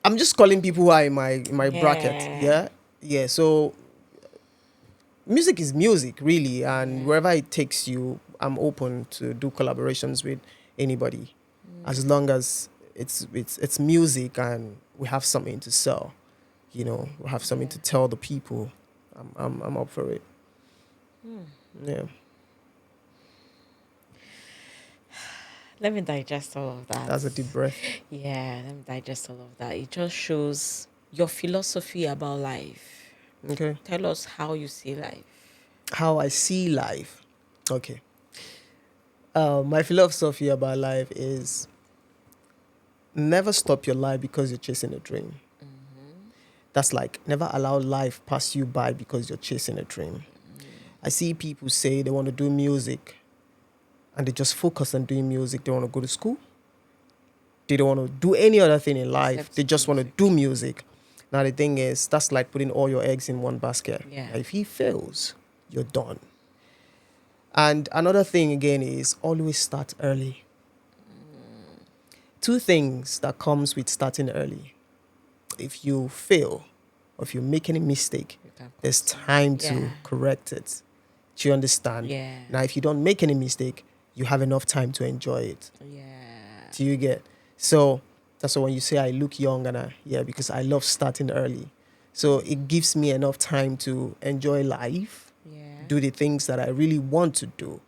[SPEAKER 2] I'm just calling people who are in my bracket.
[SPEAKER 1] Yeah.
[SPEAKER 2] Yeah. Yeah. So music is music, really, and wherever it takes you, I'm open to do collaborations with anybody, as long as it's music and we have something to sell. We have something to tell the people. I'm up for it. Yeah.
[SPEAKER 1] Let me digest all of that.
[SPEAKER 2] That's a deep breath.
[SPEAKER 1] Yeah, let me digest all of that. It just shows your philosophy about life.
[SPEAKER 2] Okay.
[SPEAKER 1] Tell us how you see life.
[SPEAKER 2] How I see life. Okay. My philosophy about life is never stop your life because you're chasing a dream. That's like never allow life pass you by because you're chasing a dream. I see people say they want to do music and they just focus on doing music. They want to go to school. They don't want to do any other thing in life.
[SPEAKER 1] Except
[SPEAKER 2] They just want to
[SPEAKER 1] music.
[SPEAKER 2] do music. Now, the thing is, that's like putting all your eggs in one basket.
[SPEAKER 1] Yeah.
[SPEAKER 2] Now, if he fails, you're done. And another thing, again, is always start early. Two things that comes with starting early. If you fail or if you make any mistake,
[SPEAKER 1] You can
[SPEAKER 2] there's
[SPEAKER 1] continue.
[SPEAKER 2] time to
[SPEAKER 1] Yeah.
[SPEAKER 2] correct it. Do you understand?
[SPEAKER 1] Yeah.
[SPEAKER 2] Now, if you don't make any mistake, you have enough time to enjoy it.
[SPEAKER 1] Yeah.
[SPEAKER 2] Do you get? So that's why when you say I look young because I love starting early. So it gives me enough time to enjoy life,
[SPEAKER 1] Yeah.
[SPEAKER 2] do the things that I really want to do.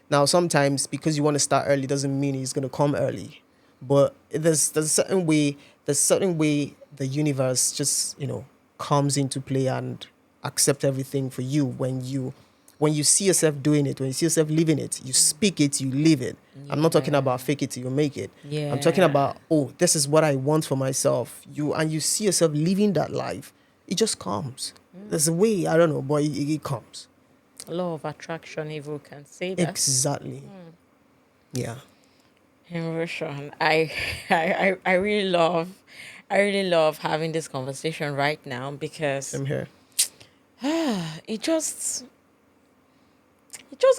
[SPEAKER 2] Now, sometimes because you want to start early doesn't mean it's going to come early. But there's a certain way, the universe just, comes into play and accept everything for you when you see yourself doing it, when you see yourself living it, you speak it, you live it. I'm not talking about fake it till you make it.
[SPEAKER 1] Yeah.
[SPEAKER 2] I'm talking about, this is what I want for myself. You see yourself living that life. It just comes. There's a way, I don't know, but it comes.
[SPEAKER 1] Law of attraction, if we can say that.
[SPEAKER 2] Exactly. Yeah.
[SPEAKER 1] Henrotion. I really love having this conversation right now because
[SPEAKER 2] I'm here.
[SPEAKER 1] it just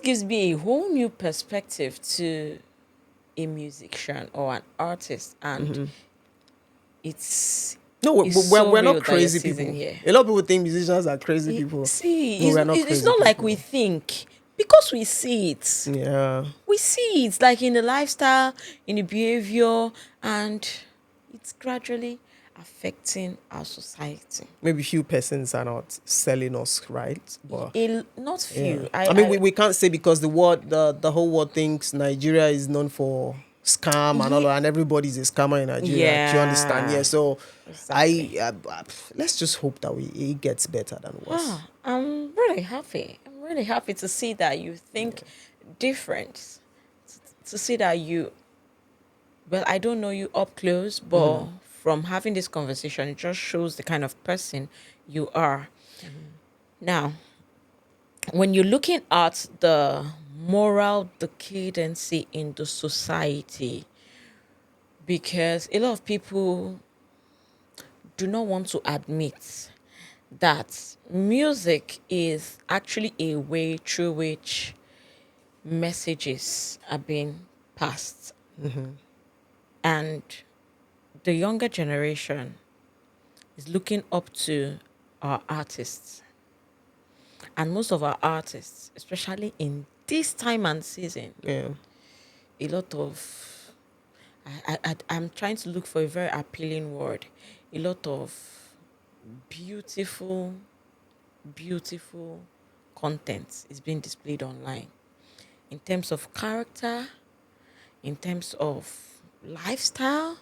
[SPEAKER 1] gives me a whole new perspective to a musician or an artist, and it's
[SPEAKER 2] No,
[SPEAKER 1] it's
[SPEAKER 2] we're,
[SPEAKER 1] so
[SPEAKER 2] we're
[SPEAKER 1] real
[SPEAKER 2] not
[SPEAKER 1] that you're
[SPEAKER 2] crazy
[SPEAKER 1] seizing
[SPEAKER 2] people.
[SPEAKER 1] here.
[SPEAKER 2] A lot of people think musicians are crazy people.
[SPEAKER 1] See,
[SPEAKER 2] No, we're not
[SPEAKER 1] it's
[SPEAKER 2] crazy
[SPEAKER 1] not like
[SPEAKER 2] people.
[SPEAKER 1] we think, because we see it.
[SPEAKER 2] Yeah.
[SPEAKER 1] We see it like in the lifestyle, in the behavior, and it's gradually affecting our society.
[SPEAKER 2] Maybe few persons are not selling us right, but
[SPEAKER 1] Not
[SPEAKER 2] yeah.
[SPEAKER 1] few.
[SPEAKER 2] I mean, we can't say because the whole world thinks Nigeria is known for scam and all, and everybody's a scammer in Nigeria. Do you understand?
[SPEAKER 1] Yeah.
[SPEAKER 2] Yeah. So,
[SPEAKER 1] Exactly.
[SPEAKER 2] let's just hope that it gets better than worse.
[SPEAKER 1] I'm really happy. I'm really happy to see that you think different. To see that well, I don't know you up close, but from having this conversation, it just shows the kind of person you are. Now, when you're looking at the moral decadency in the society, because a lot of people do not want to admit that music is actually a way through which messages are being passed. And the younger generation is looking up to our artists. And most of our artists, especially in this time and season,
[SPEAKER 2] Yeah.
[SPEAKER 1] a lot of, I'm trying to look for a very appealing word, a lot of beautiful, beautiful content is being displayed online in terms of character, in terms of lifestyle.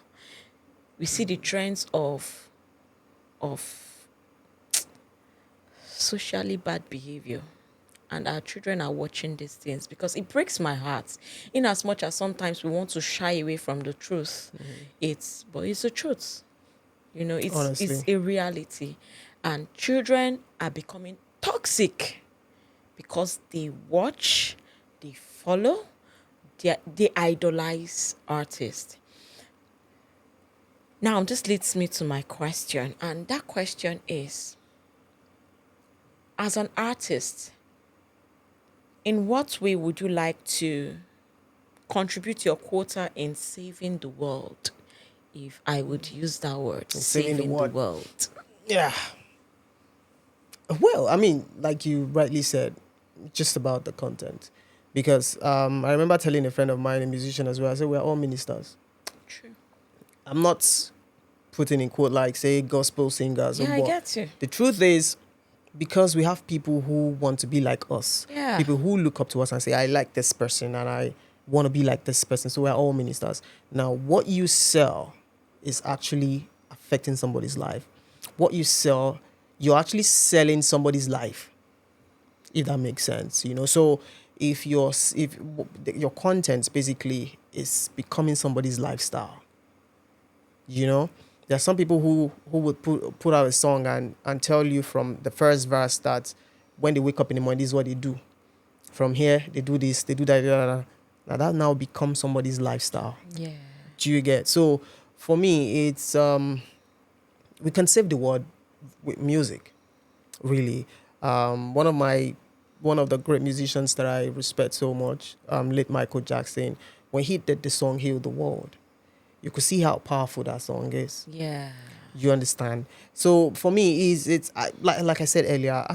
[SPEAKER 1] We see the trends of socially bad behavior, and our children are watching these things because it breaks my heart. In as much as sometimes we want to shy away from the truth, it's the truth. It's
[SPEAKER 2] Honestly.
[SPEAKER 1] a reality, and children are becoming toxic because they watch, they follow, they idolize artists. Now, this leads me to my question, and that question is, as an artist, in what way would you like to contribute your quota in saving the world? If I would use that word,
[SPEAKER 2] saving the
[SPEAKER 1] saving the
[SPEAKER 2] what?
[SPEAKER 1] world.
[SPEAKER 2] Yeah. Well, I mean, like you rightly said, just about the content. Because I remember telling a friend of mine, a musician as well, I said, we're all ministers.
[SPEAKER 1] True.
[SPEAKER 2] I'm not putting in quote like, say, gospel singers.
[SPEAKER 1] Yeah, I
[SPEAKER 2] But
[SPEAKER 1] get you.
[SPEAKER 2] the truth is, because we have people who want to be like us,
[SPEAKER 1] Yeah.
[SPEAKER 2] people who look up to us and say, I like this person and I want to be like this person. So we're all ministers. Now, what you sell is actually affecting somebody's life. What you sell, you're actually selling somebody's life, if that makes sense. So if your content basically is becoming somebody's lifestyle, You know, there are some people who would put out a song and tell you from the first verse that when they wake up in the morning, this is what they do. From here, they do this, they do that. Now that now becomes somebody's lifestyle.
[SPEAKER 1] Yeah.
[SPEAKER 2] Do you get? So for me, it's we can save the world with music. Really, one of the great musicians that I respect so much, late Michael Jackson, when he did the song "Heal the World," you could see how powerful that song is.
[SPEAKER 1] Yeah.
[SPEAKER 2] You understand? So for me, is it's like I said earlier,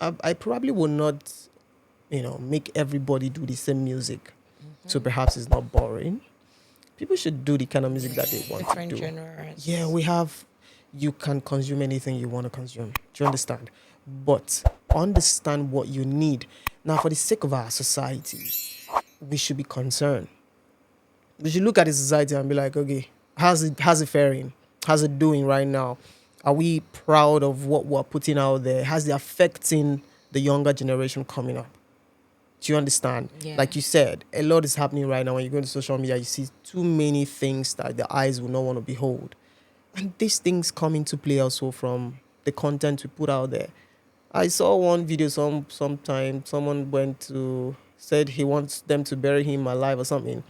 [SPEAKER 2] I probably will not, make everybody do the same music. So perhaps it's not boring. People should do the kind of music that they want to
[SPEAKER 1] Different
[SPEAKER 2] do.
[SPEAKER 1] genres.
[SPEAKER 2] Yeah, you can consume anything you want to consume. Do you understand? But understand what you need. Now, for the sake of our society, we should be concerned. We should look at the society and be like, okay, how's it faring? How's it doing right now? Are we proud of what we're putting out there? How's it affecting the younger generation coming up? Do you understand?
[SPEAKER 1] Yeah.
[SPEAKER 2] Like you said, a lot is happening right now. When you go into social media, you see too many things that the eyes will not want to behold. And these things come into play also from the content we put out there. I saw one video sometime someone went to said he wants them to bury him alive or something.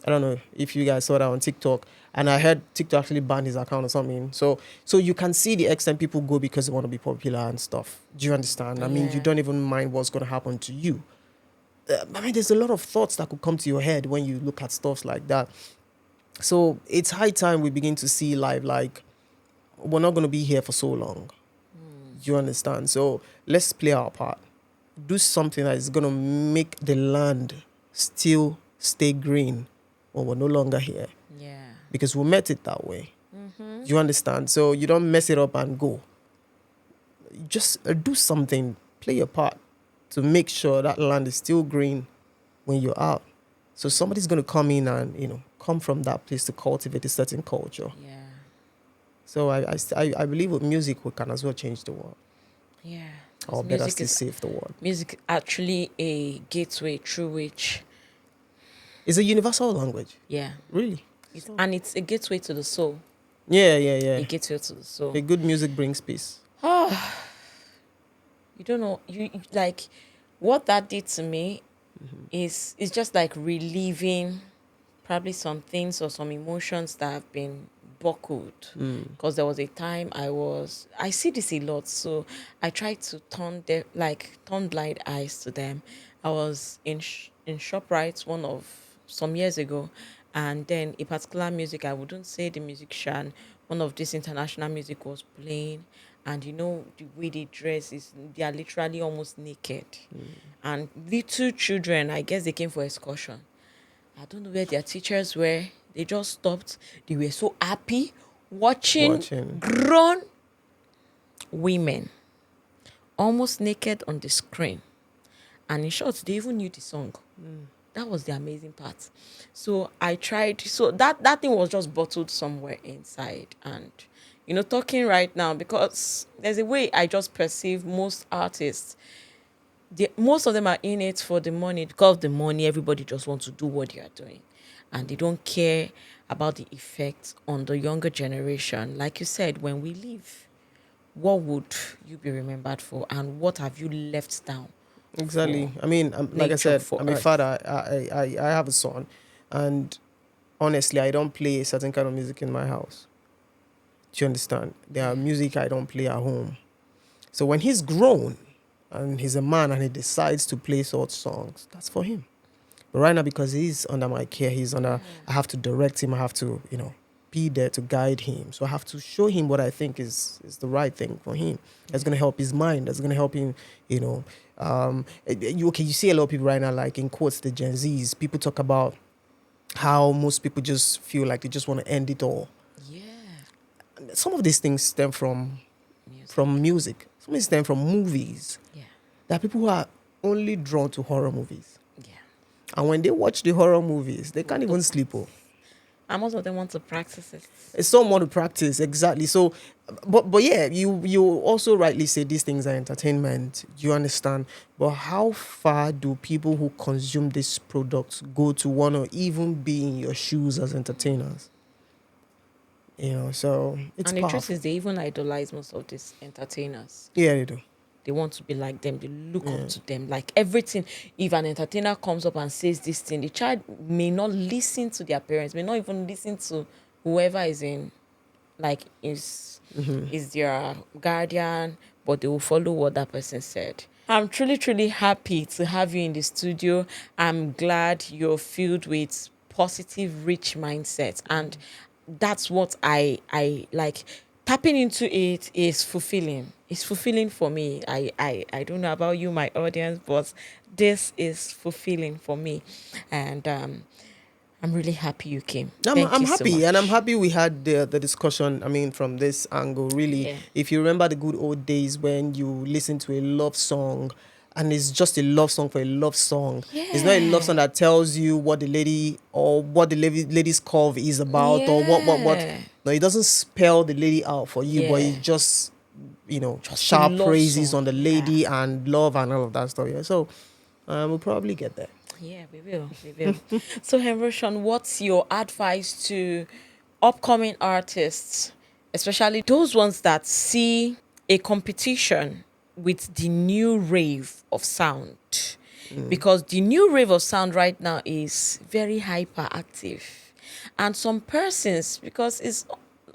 [SPEAKER 2] I don't know if you guys saw that on TikTok. And I heard TikTok actually banned his account or something. So you can see the extent people go because they want to be popular and stuff. Do you understand? I mean, you
[SPEAKER 1] Yeah.
[SPEAKER 2] don't even mind what's going to happen to you. I mean, there's a lot of thoughts that could come to your head when you look at stuff like that. So it's high time we begin to see life like we're not going to be here for so long. You understand? So let's play our part. Do something that is going to make the land still stay green when we're no longer here.
[SPEAKER 1] Yeah.
[SPEAKER 2] Because we met it that way. You understand? So you don't mess it up and go. Just do something, play your part to make sure that land is still green when you're out. So somebody's going to come in and, come from that place to cultivate a certain culture.
[SPEAKER 1] Yeah.
[SPEAKER 2] So I believe with music we can as well change the world.
[SPEAKER 1] Yeah.
[SPEAKER 2] Or better still save the world.
[SPEAKER 1] Music actually a gateway through which,
[SPEAKER 2] It's a universal language.
[SPEAKER 1] yeah,
[SPEAKER 2] Really.
[SPEAKER 1] and it's a gateway to the soul.
[SPEAKER 2] Yeah.
[SPEAKER 1] A gateway to the soul.
[SPEAKER 2] A good music brings peace.
[SPEAKER 1] You don't know, you like what that did to me is just like relieving probably some things or some emotions that have been buckled. Because there was a time I see this a lot, so I try to turn blind eyes to them. I was in ShopRite some years ago, and then a particular music, I wouldn't say the musician, one of this international music was playing, and the way they dress they are literally almost naked, and little children, I guess they came for excursion. I don't know where their teachers were. They just stopped. They were so happy watching grown women almost naked on the screen. And in short, they even knew the song. That was the amazing part. So I tried. So that thing was just bottled somewhere inside. And, talking right now, because there's a way I just perceive most artists. Most of them are in it for the money. Because of the money, everybody just wants to do what they are doing. And they don't care about the effects on the younger generation. Like you said, when we leave, what would you be remembered for? And what have you left down?
[SPEAKER 2] Exactly. I mean, like I said, I'm a
[SPEAKER 1] Earth.
[SPEAKER 2] father. I have a son. And honestly, I don't play a certain kind of music in my house. Do you understand? There are music I don't play at home. So when he's grown and he's a man and he decides to play such songs, that's for him. But right now, because he's under my care, I have to direct him. I have to, be there to guide him. So I have to show him what I think is the right thing for him. That's going to help his mind. That's going to help him, you see a lot of people right now, like in quotes, the Gen Zs, people talk about how most people just feel like they just want to end it all.
[SPEAKER 1] Yeah.
[SPEAKER 2] Some of these things stem from music. Some of these stem from movies.
[SPEAKER 1] Yeah.
[SPEAKER 2] There are people who are only drawn to horror movies.
[SPEAKER 1] Yeah.
[SPEAKER 2] And when they watch the horror movies, they can't even sleep.
[SPEAKER 1] And most of them want to practice it.
[SPEAKER 2] It's some want to practice, exactly. So, but yeah, you also rightly say these things are entertainment. You understand? But how far do people who consume these products go to want to even be in your shoes as entertainers? So it's
[SPEAKER 1] And the truth
[SPEAKER 2] powerful.
[SPEAKER 1] is, they even idolize most of these entertainers.
[SPEAKER 2] Yeah, they do.
[SPEAKER 1] They want to be like them. They look up
[SPEAKER 2] Yeah.
[SPEAKER 1] to them. Like everything. If an entertainer comes up and says this thing, the child may not listen to their parents, may not even listen to whoever is in, like, is their guardian, but they will follow what that person said. I'm truly, truly happy to have you in the studio. I'm glad you're filled with positive, rich mindset. And that's what I like. Tapping into it is fulfilling. It's fulfilling for me. I don't know about you, my audience, but this is fulfilling for me. And I'm really happy you came. Thank
[SPEAKER 2] I'm
[SPEAKER 1] you so
[SPEAKER 2] happy, and I'm
[SPEAKER 1] much.
[SPEAKER 2] happy we had the discussion. I mean, from this angle, really.
[SPEAKER 1] Yeah.
[SPEAKER 2] If you remember the good old days when you listen to a love song, and it's just a love song for a love song. It's not a love song
[SPEAKER 1] Yeah.
[SPEAKER 2] that tells you what the lady or what the lady's curve is about, or what.
[SPEAKER 1] Yeah.
[SPEAKER 2] No, it doesn't spell the lady out for you, but
[SPEAKER 1] Yeah.
[SPEAKER 2] it just
[SPEAKER 1] Just a
[SPEAKER 2] sharp
[SPEAKER 1] love
[SPEAKER 2] praises
[SPEAKER 1] song.
[SPEAKER 2] on the
[SPEAKER 1] Yeah.
[SPEAKER 2] lady and love and all of that stuff. Yeah, so we'll probably get there.
[SPEAKER 1] Yeah, we will. We will. So, Henrotion, what's your advice to upcoming artists, especially those ones that see a competition with the new rave of sound? Because the new rave of sound right now is very hyperactive. And some persons, because it's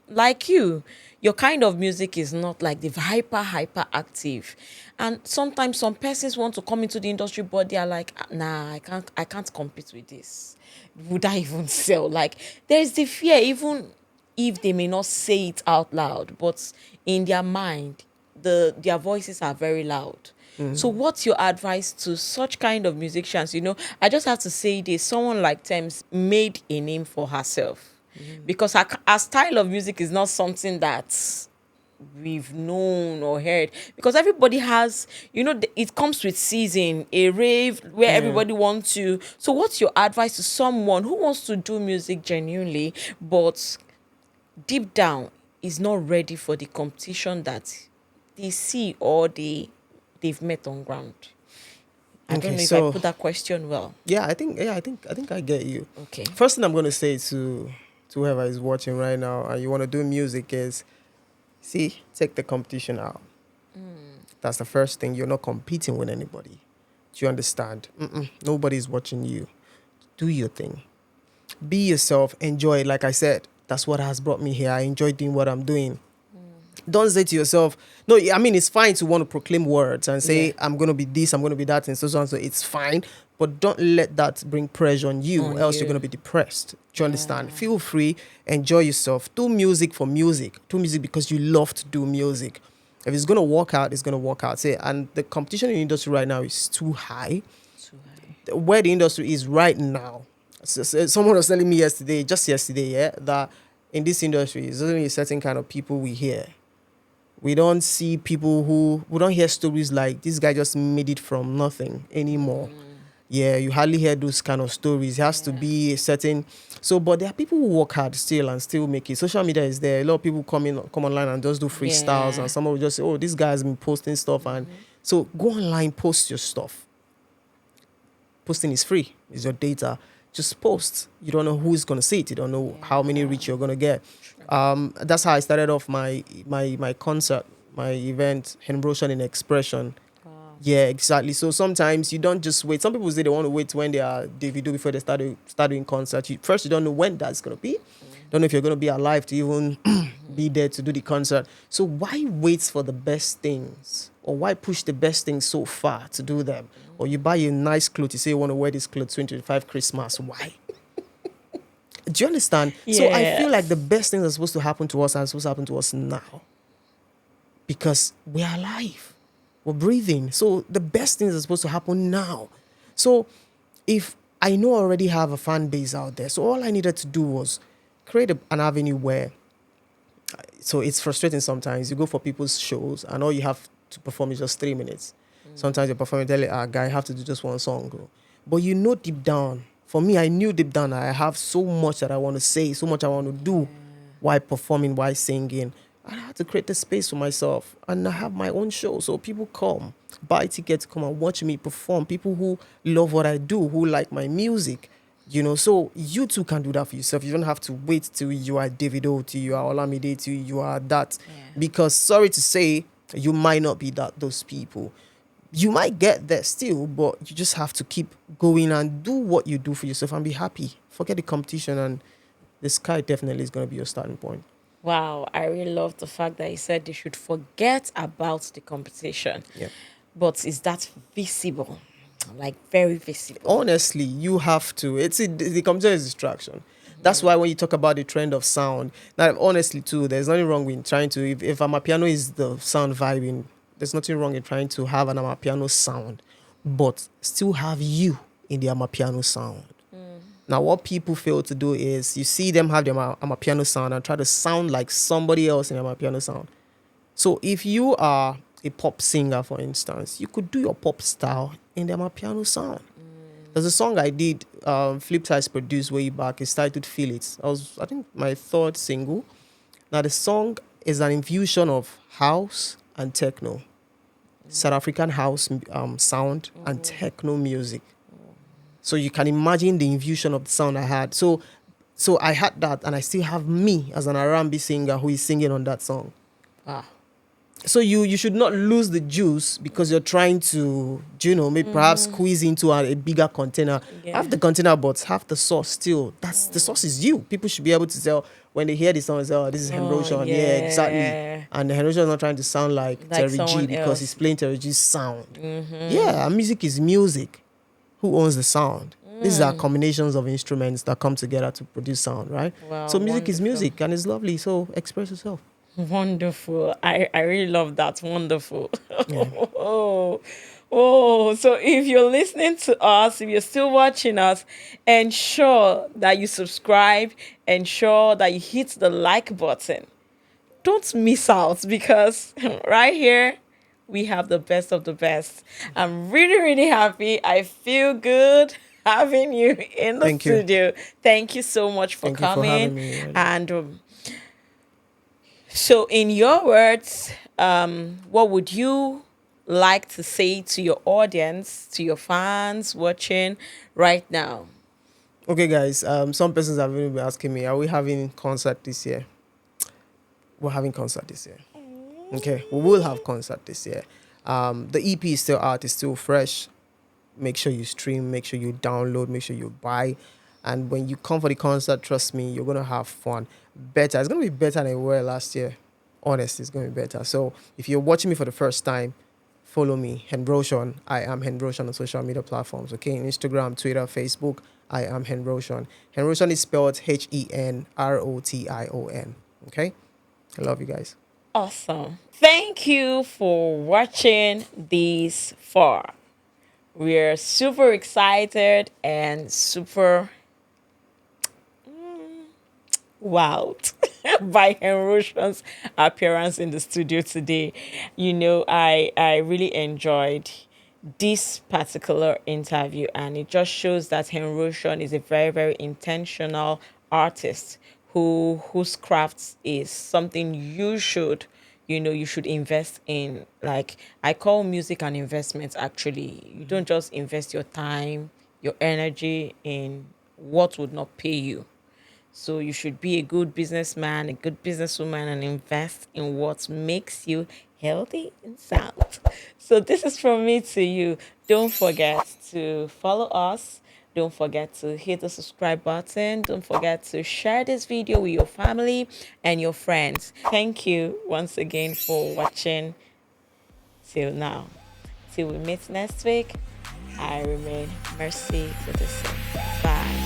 [SPEAKER 1] like your kind of music is not like the hyper active, and sometimes some persons want to come into the industry but they are like, "Ah, nah, I can't compete with this. Would I even sell?" Like, there's the fear, even if they may not say it out loud, but in their mind their voices are very loud. So what's your advice to such kind of musicians? I just have to say this: someone like Thames made a name for herself, because her style of music is not something that we've known or heard, because everybody has, it comes with season, a rave where
[SPEAKER 2] Yeah.
[SPEAKER 1] everybody wants to. So what's your advice to someone who wants to do music genuinely, but deep down is not ready for the competition that they see or they've met on ground? I don't
[SPEAKER 2] Okay,
[SPEAKER 1] know if I
[SPEAKER 2] so
[SPEAKER 1] put that question well.
[SPEAKER 2] I think I get you.
[SPEAKER 1] Okay.
[SPEAKER 2] First thing I'm gonna say to whoever is watching right now and you want to do music is, see, take the competition out. That's the first thing. You're not competing with anybody. Do you understand? Nobody's watching you. Do your thing. Be yourself. Enjoy it. Like I said, that's what has brought me here. I enjoy doing what I'm doing. Don't say to yourself, no, I mean, it's fine to want to proclaim words and say,
[SPEAKER 1] Yeah.
[SPEAKER 2] I'm going to be this, I'm going to be that, and so on. So it's fine. But don't let that bring pressure on you,
[SPEAKER 1] On
[SPEAKER 2] else you're going to
[SPEAKER 1] you.
[SPEAKER 2] be depressed. Do you understand? Feel free, enjoy yourself. Do music for music. Do music because you love to do music. If it's going to work out, it's going to work out. Say, and the competition in the industry right now is too high.
[SPEAKER 1] Too high.
[SPEAKER 2] Where the industry is right now. Someone was telling me just yesterday, yeah, that in this industry, there's only a certain kind of people we hear. We don't see people we don't hear stories like this guy just made it from nothing anymore. Yeah, you hardly hear those kind of stories. It has to be a certain. So, but there are people who work hard still and still make it. Social media is there. A lot of people come online and just do freestyles,
[SPEAKER 1] Yeah.
[SPEAKER 2] and someone will just say, "Oh, this guy has been posting stuff," and so go online, post your stuff. Posting is free. It's your data. Just post. You don't know who's gonna see it. You don't know how many reach you're gonna get. That's how I started off my concert, my event, Henrotion in Expression. Yeah, exactly. So sometimes you don't just wait. Some people say they want to wait when they are Davido before they start doing concert. First, you don't know when that's gonna be. Don't know if you're gonna be alive to even be there to do the concert. So why wait for the best things? Or why push the best things so far to do them? Or you buy a nice clothes, you say you want to wear this clothes 2025 Christmas. Why? Do you understand? So I feel like the best things are supposed to happen to us are supposed to happen to us now. Because we are alive. We're breathing. So the best things are supposed to happen now. So if I know I already have a fan base out there, so all I needed to do was create an avenue where, so it's frustrating sometimes. You go for people's shows and all you have to perform is just 3 minutes. Sometimes you're performing, tell a guy, I have to do just one song. But you know deep down, for me, I knew deep down I have so much that I want to say, so much I want to do while performing, while singing. I had to create the space for myself. And I have my own show. So people come, buy tickets, come and watch me perform. People who love what I do, who like my music. So you too can do that for yourself. You don't have to wait till you are Davido, till you are Olamide, till you are that.
[SPEAKER 1] Yeah.
[SPEAKER 2] Because sorry to say, you might not be those people. You might get there still, but you just have to keep going and do what you do for yourself and be happy. Forget the competition, and the sky definitely is going to be your starting point.
[SPEAKER 1] Wow, I really love the fact that you said they should forget about the competition.
[SPEAKER 2] Yeah.
[SPEAKER 1] But is that visible? Like very visible.
[SPEAKER 2] Honestly, you have to. The competition is distraction. That's why when you talk about the trend of sound, now honestly too, there's nothing wrong with trying to. If amapiano is the sound vibing, there's nothing wrong in trying to have an amapiano sound, but still have you in the amapiano sound. Now, what people fail to do is you see them have their amapiano sound and try to sound like somebody else in the amapiano sound. So if you are a pop singer, for instance, you could do your pop style in the amapiano sound. There's a song I did, Flipside's produced way back. It's titled Feel It. I think, my third single. Now, the song is an infusion of house and techno, South African house sound and techno music. So you can imagine the infusion of the sound I had. So I had that, and I still have me as an R&B singer who is singing on that song.
[SPEAKER 1] Wow.
[SPEAKER 2] So you should not lose the juice because you're trying to, maybe perhaps squeeze into a bigger container.
[SPEAKER 1] Yeah.
[SPEAKER 2] Have the container, but have the sauce still. The sauce is you. People should be able to tell when they hear the song, say, oh, this is Henrotion. Yeah, exactly. And the Henrotion is not trying to sound like Terry G
[SPEAKER 1] someone
[SPEAKER 2] because
[SPEAKER 1] else.
[SPEAKER 2] he's playing Terry G's sound. Yeah, and music is music. Who owns the sound? These are combinations of instruments that come together to produce sound, right?
[SPEAKER 1] Wow,
[SPEAKER 2] So music is
[SPEAKER 1] wonderful.
[SPEAKER 2] music and it's lovely. So express yourself.
[SPEAKER 1] Wonderful. I really love that. Wonderful.
[SPEAKER 2] Yeah.
[SPEAKER 1] Oh, so if you're listening to us, if you're still watching us, ensure that you subscribe, ensure that you hit the like button. Don't miss out because right here we have the best of the best. I'm really, really happy. I feel good having you in the
[SPEAKER 2] Thank you.
[SPEAKER 1] studio. Thank you so much for
[SPEAKER 2] Thank you for
[SPEAKER 1] coming.
[SPEAKER 2] having me, really.
[SPEAKER 1] And so, in your words, what would you like to say to your audience, to your fans watching right now?
[SPEAKER 2] Okay, guys. Some persons have even been asking me, are we having concert this year? We're having concert this year. Okay, we will have concert this year. The EP is still out. It's still fresh. Make sure you stream. Make sure you download. Make sure you buy. And when you come for the concert, trust me, you're going to have fun. Better. It's going to be better than it were last year. Honestly, it's going to be better. So if you're watching me for the first time, follow me, Henrotion. I am Henrotion on social media platforms. Okay, Instagram, Twitter, Facebook. I am Henrotion. Henrotion is spelled Henrotion. Okay, I love you guys.
[SPEAKER 1] Awesome. Thank you for watching this far. We're super excited and super wowed by Henrotion's appearance in the studio today. I really enjoyed this particular interview, and it just shows that Henrotion is a very, very intentional artist whose crafts is something you should invest in. Like, I call music an investment. Actually, you don't just invest your time, your energy in what would not pay you. So you should be a good businessman, a good businesswoman, and invest in what makes you healthy and sound. So this is from me to you. Don't forget to follow us. Don't forget to hit the subscribe button. Don't forget to share this video with your family and your friends. Thank you once again for watching till now. Till we meet next week, I remain Mercy with the same. Bye.